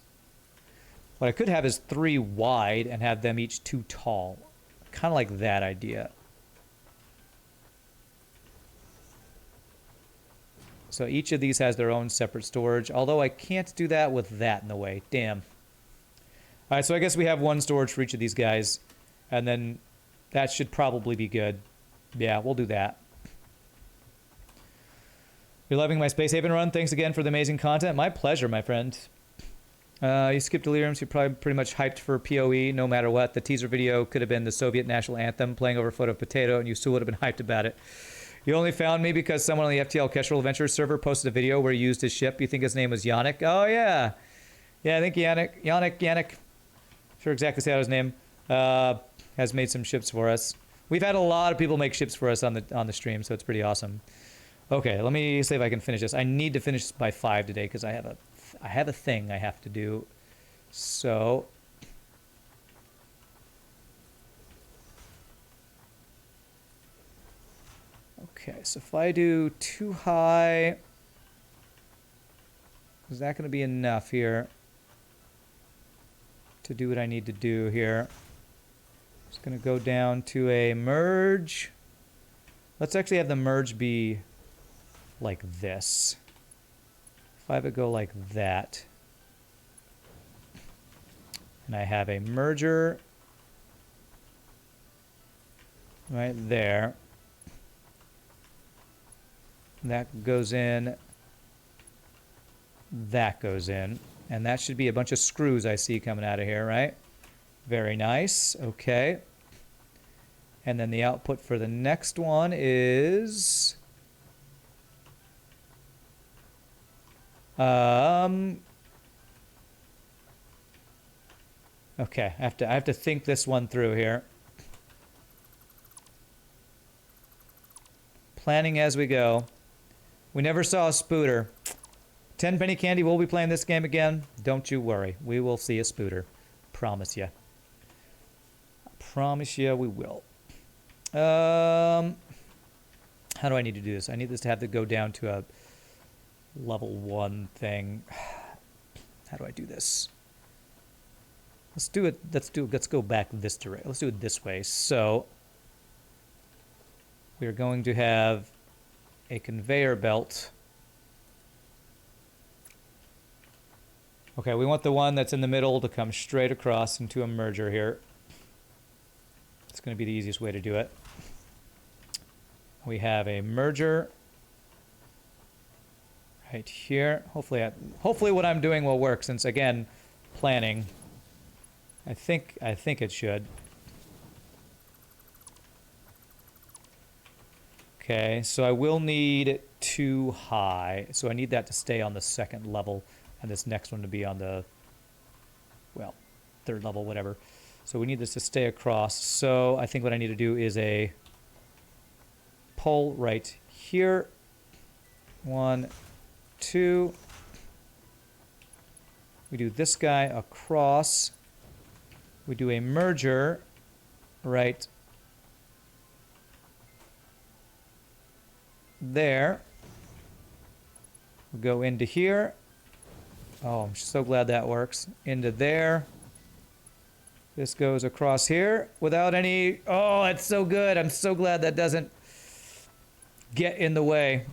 A: What I could have is 3 wide and have them each 2 tall. Kind of like that idea. So each of these has their own separate storage, although I can't do that with that in the way. Damn. All right, so I guess we have 1 storage for each of these guys, and then that should probably be good. Yeah, we'll do that. You're loving my Space Haven run. Thanks again for the amazing content. My pleasure, my friend. You skipped Delirium, so you're probably pretty much hyped for PoE no matter what. The teaser video could have been the Soviet national anthem playing over a photo of potato, and you still would have been hyped about it. You only found me because someone on the FTL Kestrel Adventures server posted a video where he used his ship. You think his name was Yannick? Oh, yeah. Yeah, I think Yannick. Sure exactly say how his name. Has made some ships for us. We've had a lot of people make ships for us on the stream, so it's pretty awesome. Okay, let me see if I can finish this. I need to finish by 5 today because I have a thing I have to do. So okay, so if I do 2 high, is that going to be enough here to do what I need to do here? It's going to go down to a merge. Let's actually have the merge be like this. If I have it go like that, and I have a merger right there, that goes in, that goes in, and that should be a bunch of screws I see coming out of here, right? Very nice. Okay. And then the output for the next one is okay, I have to think this one through here. Planning as we go. We never saw a spooter. 10 penny candy, we'll be playing this game again. Don't you worry. We will see a spooter. Promise you. Promise you we will. How do I need to do this? I need this to have to go down to a level 1 thing. How do I do this? Let's do it. Let's go back this direction. Let's do it this way. So we're going to have a conveyor belt. Okay, we want the one that's in the middle to come straight across into a merger here. It's going to be the easiest way to do it. We have a merger right here. Hopefully what I'm doing will work, since again, planning. I think it should. Okay, so I will need 2 high. So I need that to stay on the 2nd level, and this next one to be on the, well, 3rd level, whatever. So we need this to stay across. So I think what I need to do is a pole right here. 1, 2. We do this guy across. We do a merger right there. We'll go into here. Oh, I'm so glad that works. Into there. This goes across here without any... Oh, it's so good. I'm so glad that doesn't get in the way.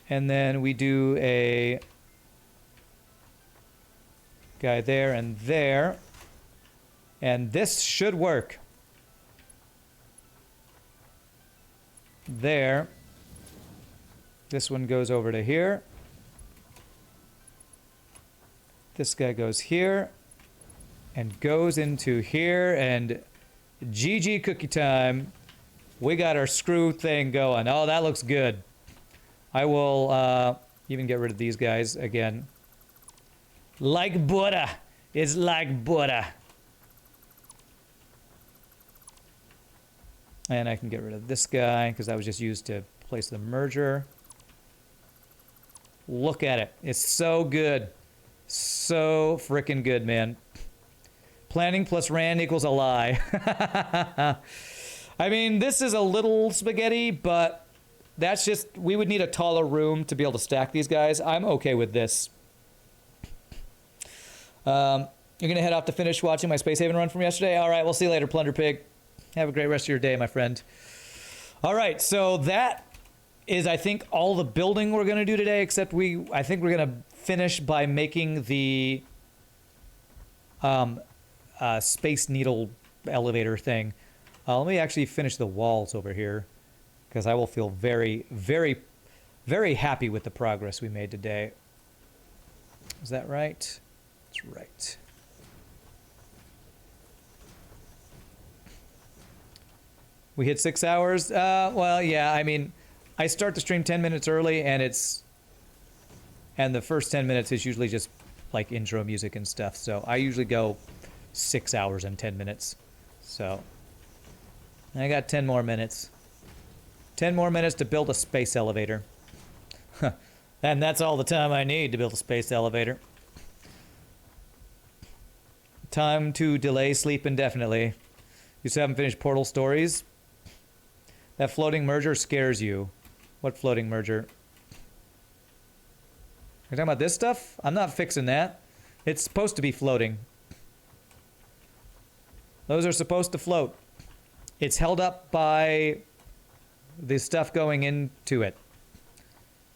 A: And then we do a guy there and there. And this should work. There. This one goes over to here. This guy goes here. And goes into here. And GG cookie time. We got our screw thing going. Oh, that looks good. I will even get rid of these guys again. Like butter. It's like butter. And I can get rid of this guy because that was just used to place the merger. Look at it. It's so good. So freaking good, man. Planning plus Rand equals a lie. I mean, this is a little spaghetti, but that's just... We would need a taller room to be able to stack these guys. I'm okay with this. You're going to head off to finish watching my Space Haven run from yesterday? All right, we'll see you later, Plunder Pig. Have a great rest of your day, my friend. All right, so that is, I think, all the building we're going to do today, except I think we're going to finish by making the Space Needle elevator thing. Let me actually finish the walls over here, because I will feel very, very, very happy with the progress we made today. Is that right? That's right. We hit 6 hours? Well, yeah, I mean, I start the stream 10 minutes early, and the first 10 minutes is usually just, like, intro music and stuff, so I usually go 6 hours and 10 minutes. So, I got 10 more minutes. 10 more minutes to build a space elevator. And that's all the time I need to build a space elevator. Time to delay sleep indefinitely. You still haven't finished Portal Stories? That floating merger scares you. What floating merger? You're talking about this stuff? I'm not fixing that. It's supposed to be floating. Those are supposed to float. It's held up by the stuff going into it.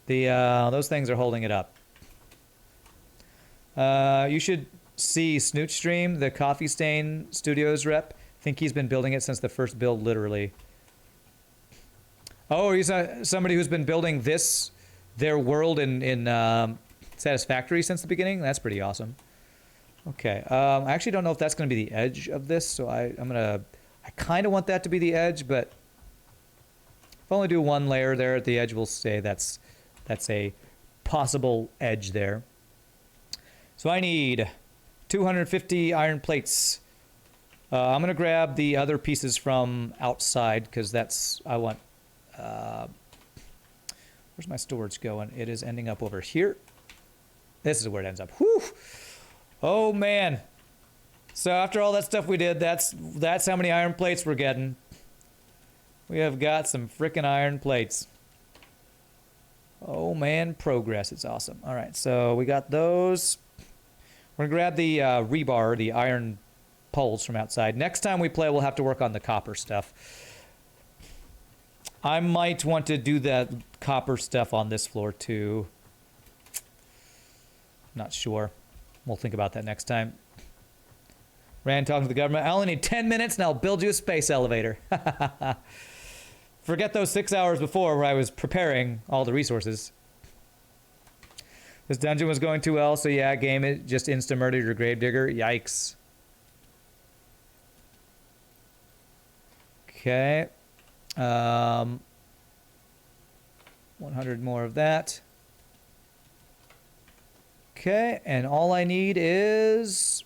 A: Those things are holding it up. You should see Snoot stream, the Coffee Stain Studios rep. I think he's been building it since the first build, literally. Oh, are you somebody who's been building their world in Satisfactory since the beginning? That's pretty awesome. Okay, I actually don't know if that's going to be the edge of this, so I kind of want that to be the edge, but if I only do one layer there at the edge, we'll say that's a possible edge there. So I need 250 iron plates. I'm going to grab the other pieces from outside, because I want... where's my storage going? It is ending up over here. This is where it ends up. Whew! Oh, man. So after all that stuff we did, that's how many iron plates we're getting. We have got some frickin' iron plates. Oh, man, progress. It's awesome. All right, so we got those. We're going to grab the rebar, the iron poles from outside. Next time we play, we'll have to work on the copper stuff. I might want to do that copper stuff on this floor, too. Not sure. We'll think about that next time. Rand talking to the government. I only need 10 minutes and I'll build you a space elevator. Forget those 6 hours before where I was preparing all the resources. This dungeon was going too well, so yeah, game it just insta-murdered your gravedigger. Yikes. Okay. 100 more of that. Okay, and all I need is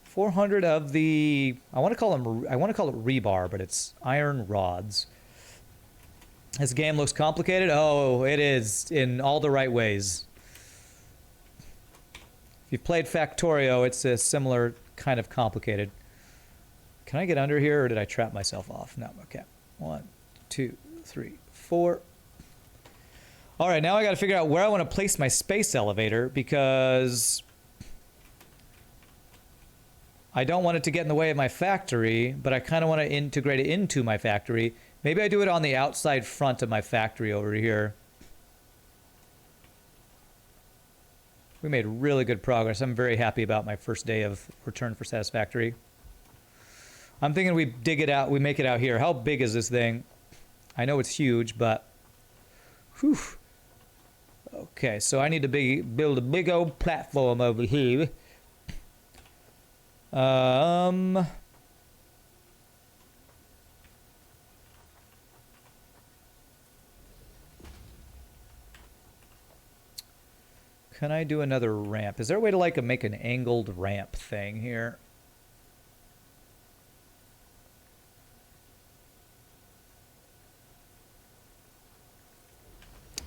A: 400 of the, I want to call it rebar, but it's iron rods. This game looks complicated. Oh, it is in all the right ways. If you've played Factorio, it's a similar kind of complicated. Can I get under here, or did I trap myself off? No, okay. 1, 2, 3, 4. All right, now I got to figure out where I want to place my space elevator, because I don't want it to get in the way of my factory, but I kind of want to integrate it into my factory. Maybe I do it on the outside front of my factory over here. We made really good progress. I'm very happy about my first day of return for Satisfactory. I'm thinking we dig it out, we make it out here. How big is this thing? I know it's huge, but whew. Okay, so I need to build a big old platform over here. Can I do another ramp? Is there a way to like make an angled ramp thing here? I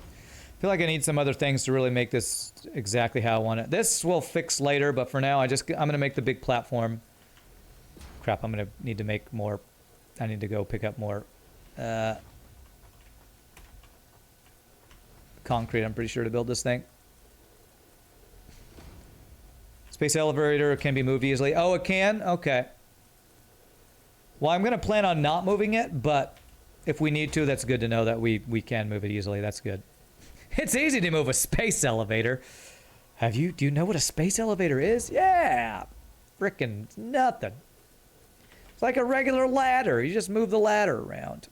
A: feel like I need some other things to really make this exactly how I want it. This will fix later, but for now I'm gonna make the big platform. Crap, I'm gonna need to make more. I need to go pick up more concrete, I'm pretty sure, to build this thing. Space elevator can be moved easily. Oh, it can? Okay. Well, I'm gonna plan on not moving it, but if we need to, that's good to know that we can move it easily. That's good. It's easy to move a space elevator. Do you know what a space elevator is? Yeah! Frickin' nothing. It's like a regular ladder. You just move the ladder around.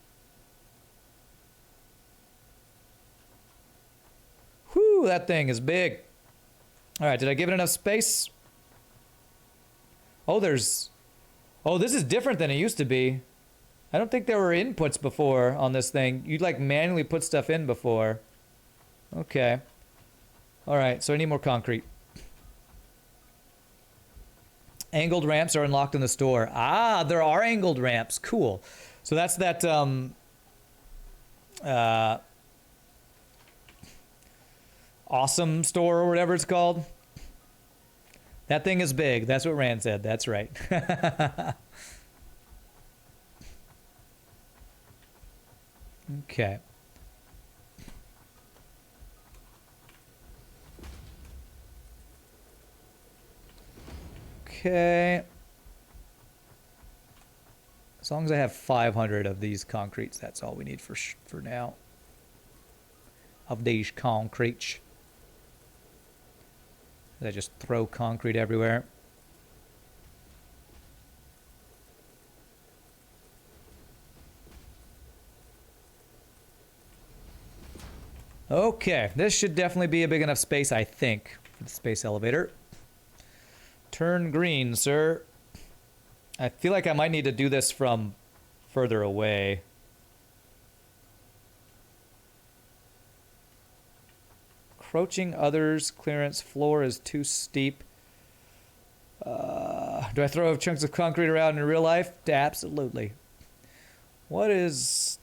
A: Whew, that thing is big. Alright, did I give it enough space? Oh, this is different than it used to be. I don't think there were inputs before on this thing. You'd like manually put stuff in before. Okay. Alright, so I need more concrete. Angled ramps are unlocked in the store. Ah, there are angled ramps. Cool. So that's that, awesome store or whatever it's called. That thing is big. That's what Rand said. That's right. Okay. Okay. As long as I have 500 of these concretes, that's all we need for now. Of these concretes. I just throw concrete everywhere. Okay, this should definitely be a big enough space, I think, for the space elevator. Turn green, sir. I feel like I might need to do this from further away. Approaching others, clearance floor is too steep. Do I throw chunks of concrete around in real life? Absolutely. What is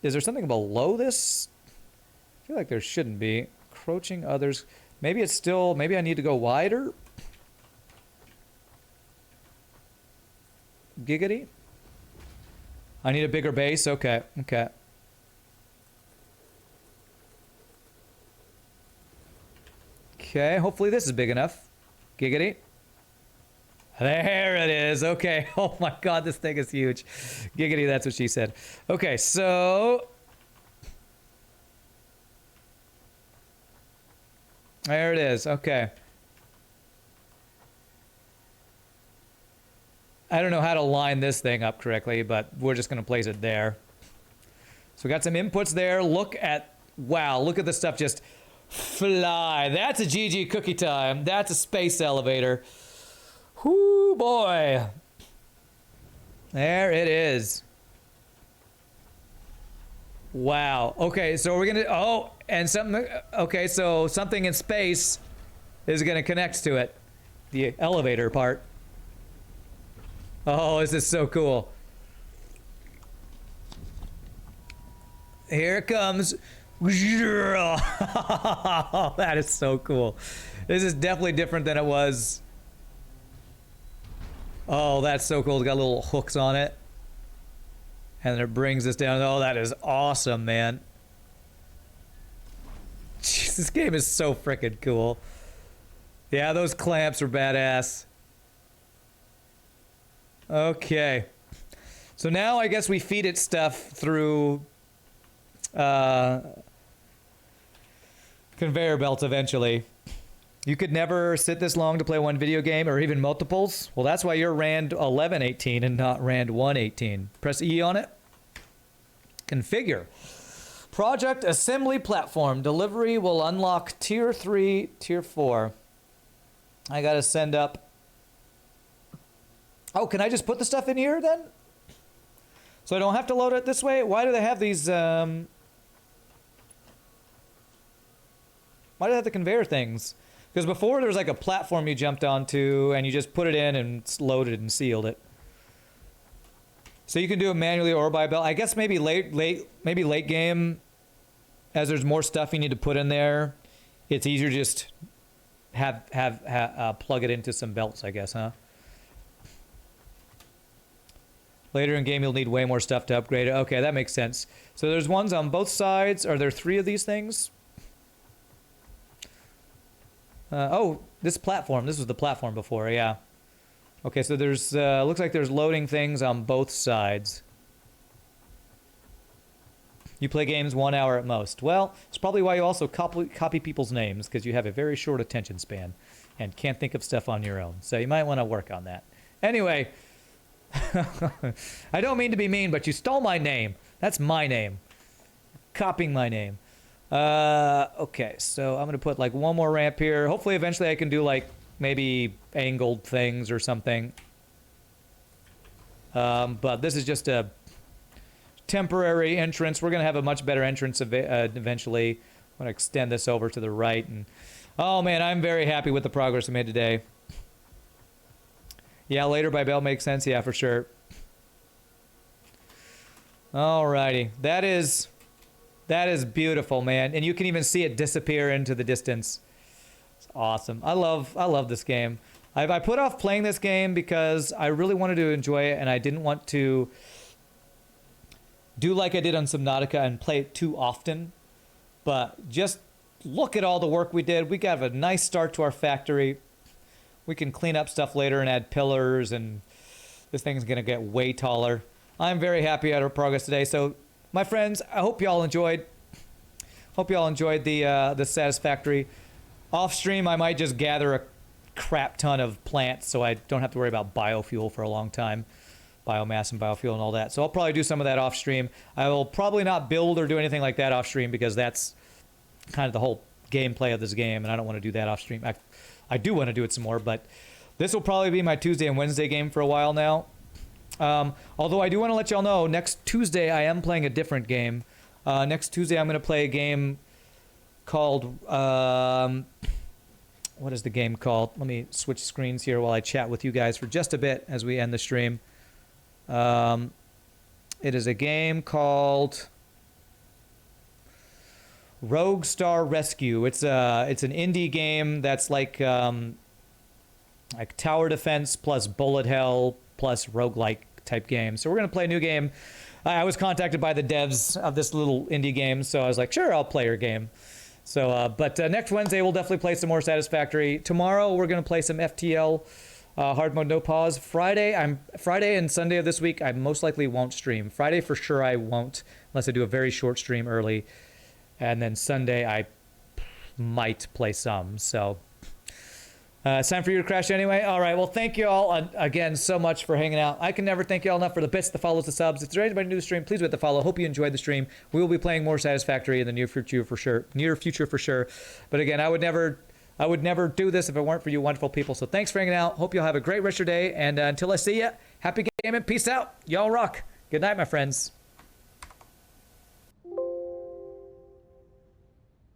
A: there something below this? I feel like there shouldn't be. Approaching others. Maybe it's still, maybe I need to go wider? Giggity? I need a bigger base? Okay, okay. Okay, hopefully this is big enough. Giggity. There it is. Okay. Oh my god, this thing is huge. Giggity, that's what she said. Okay, so... there it is. Okay. I don't know how to line this thing up correctly, but we're just going to place it there. So we got some inputs there. Look at... wow, look at the stuff just fly. That's a GG cookie time. That's a space elevator. Whoo, boy. There it is. Wow. Okay, so we're gonna. Oh, and something. Okay, so something in space is gonna connect to it. The elevator part. Oh, this is so cool. Here it comes. That is so cool. This is definitely different than it was. Oh, that's so cool. It's got little hooks on it. And it brings us down. Oh, that is awesome, man. Jeez, this game is so freaking cool. Yeah, those clamps are badass. Okay. So now I guess we feed it stuff through conveyor belts eventually. You could never sit this long to play one video game or even multiples. Well, that's why you're RAND 1118 and not RAND 118. Press E on it. Configure. Project assembly platform. Delivery will unlock tier 3, tier 4. I gotta send up. Oh, can I just put the stuff in here then? So I don't have to load it this way? Why do they have these, why do they have the conveyor things? Because before there was like a platform you jumped onto and you just put it in and it's loaded and sealed it. So you can do it manually or by belt. I guess maybe late game, as there's more stuff you need to put in there, it's easier to just plug it into some belts, I guess, huh? Later in game, you'll need way more stuff to upgrade it. Okay, that makes sense. So there's ones on both sides. Are there 3 of these things? Oh, this platform. This was the platform before, yeah. Okay, so there's, looks like there's loading things on both sides. You play games 1 hour at most. Well, it's probably why you also copy people's names, because you have a very short attention span and can't think of stuff on your own. So you might want to work on that. Anyway, I don't mean to be mean, but you stole my name. That's my name. Copying my name. Okay, so I'm gonna put like one more ramp here. Hopefully eventually I can do like maybe angled things or something. But this is just a temporary entrance. We're gonna have a much better entrance eventually. I'm gonna extend this over to the right, and oh man, I'm very happy with the progress we made today. Yeah, later by bell makes sense. Yeah, for sure. Alrighty, that is beautiful, man, and you can even see it disappear into the distance. It's awesome. I love this game. I put off playing this game because I really wanted to enjoy it, and I didn't want to do like I did on Subnautica and play it too often. But just look at all the work we did. We got a nice start to our factory. We can clean up stuff later and add pillars, and this thing's gonna get way taller. I'm very happy at our progress today. So, my friends, I hope y'all enjoyed. Hope y'all enjoyed the Satisfactory. Off stream, I might just gather a crap ton of plants so I don't have to worry about biofuel for a long time. Biomass and biofuel and all that. So I'll probably do some of that off stream. I will probably not build or do anything like that off stream because that's kind of the whole gameplay of this game, and I don't want to do that off stream. I do want to do it some more, but this will probably be my Tuesday and Wednesday game for a while now. Although I do want to let y'all know, next Tuesday I am playing a different game. Next Tuesday I'm going to play a game called... what is the game called? Let me switch screens here while I chat with you guys for just a bit as we end the stream. It is a game called Rogue Star Rescue. It's an indie game that's like tower defense plus bullet hell plus roguelike type game. So we're going to play a new game. I was contacted by the devs of this little indie game, so I was like, sure, I'll play your game. So, but next Wednesday we'll definitely play some more Satisfactory. Tomorrow we're going to play some FTL, hard mode no pause. Friday and Sunday of this week I most likely won't stream. Friday for sure I won't, unless I do a very short stream early. And then Sunday I might play some. So it's time for you to crash anyway. All right. Well, thank you all again so much for hanging out. I can never thank you all enough for the bits, the follows, the subs. If there's anybody new to the stream, please hit the follow. Hope you enjoyed the stream. We will be playing more Satisfactory in the near future for sure. But again, I would never do this if it weren't for you wonderful people. So thanks for hanging out. Hope you'll have a great rest of your day. And until I see you, happy gaming. Peace out. Y'all rock. Good night, my friends.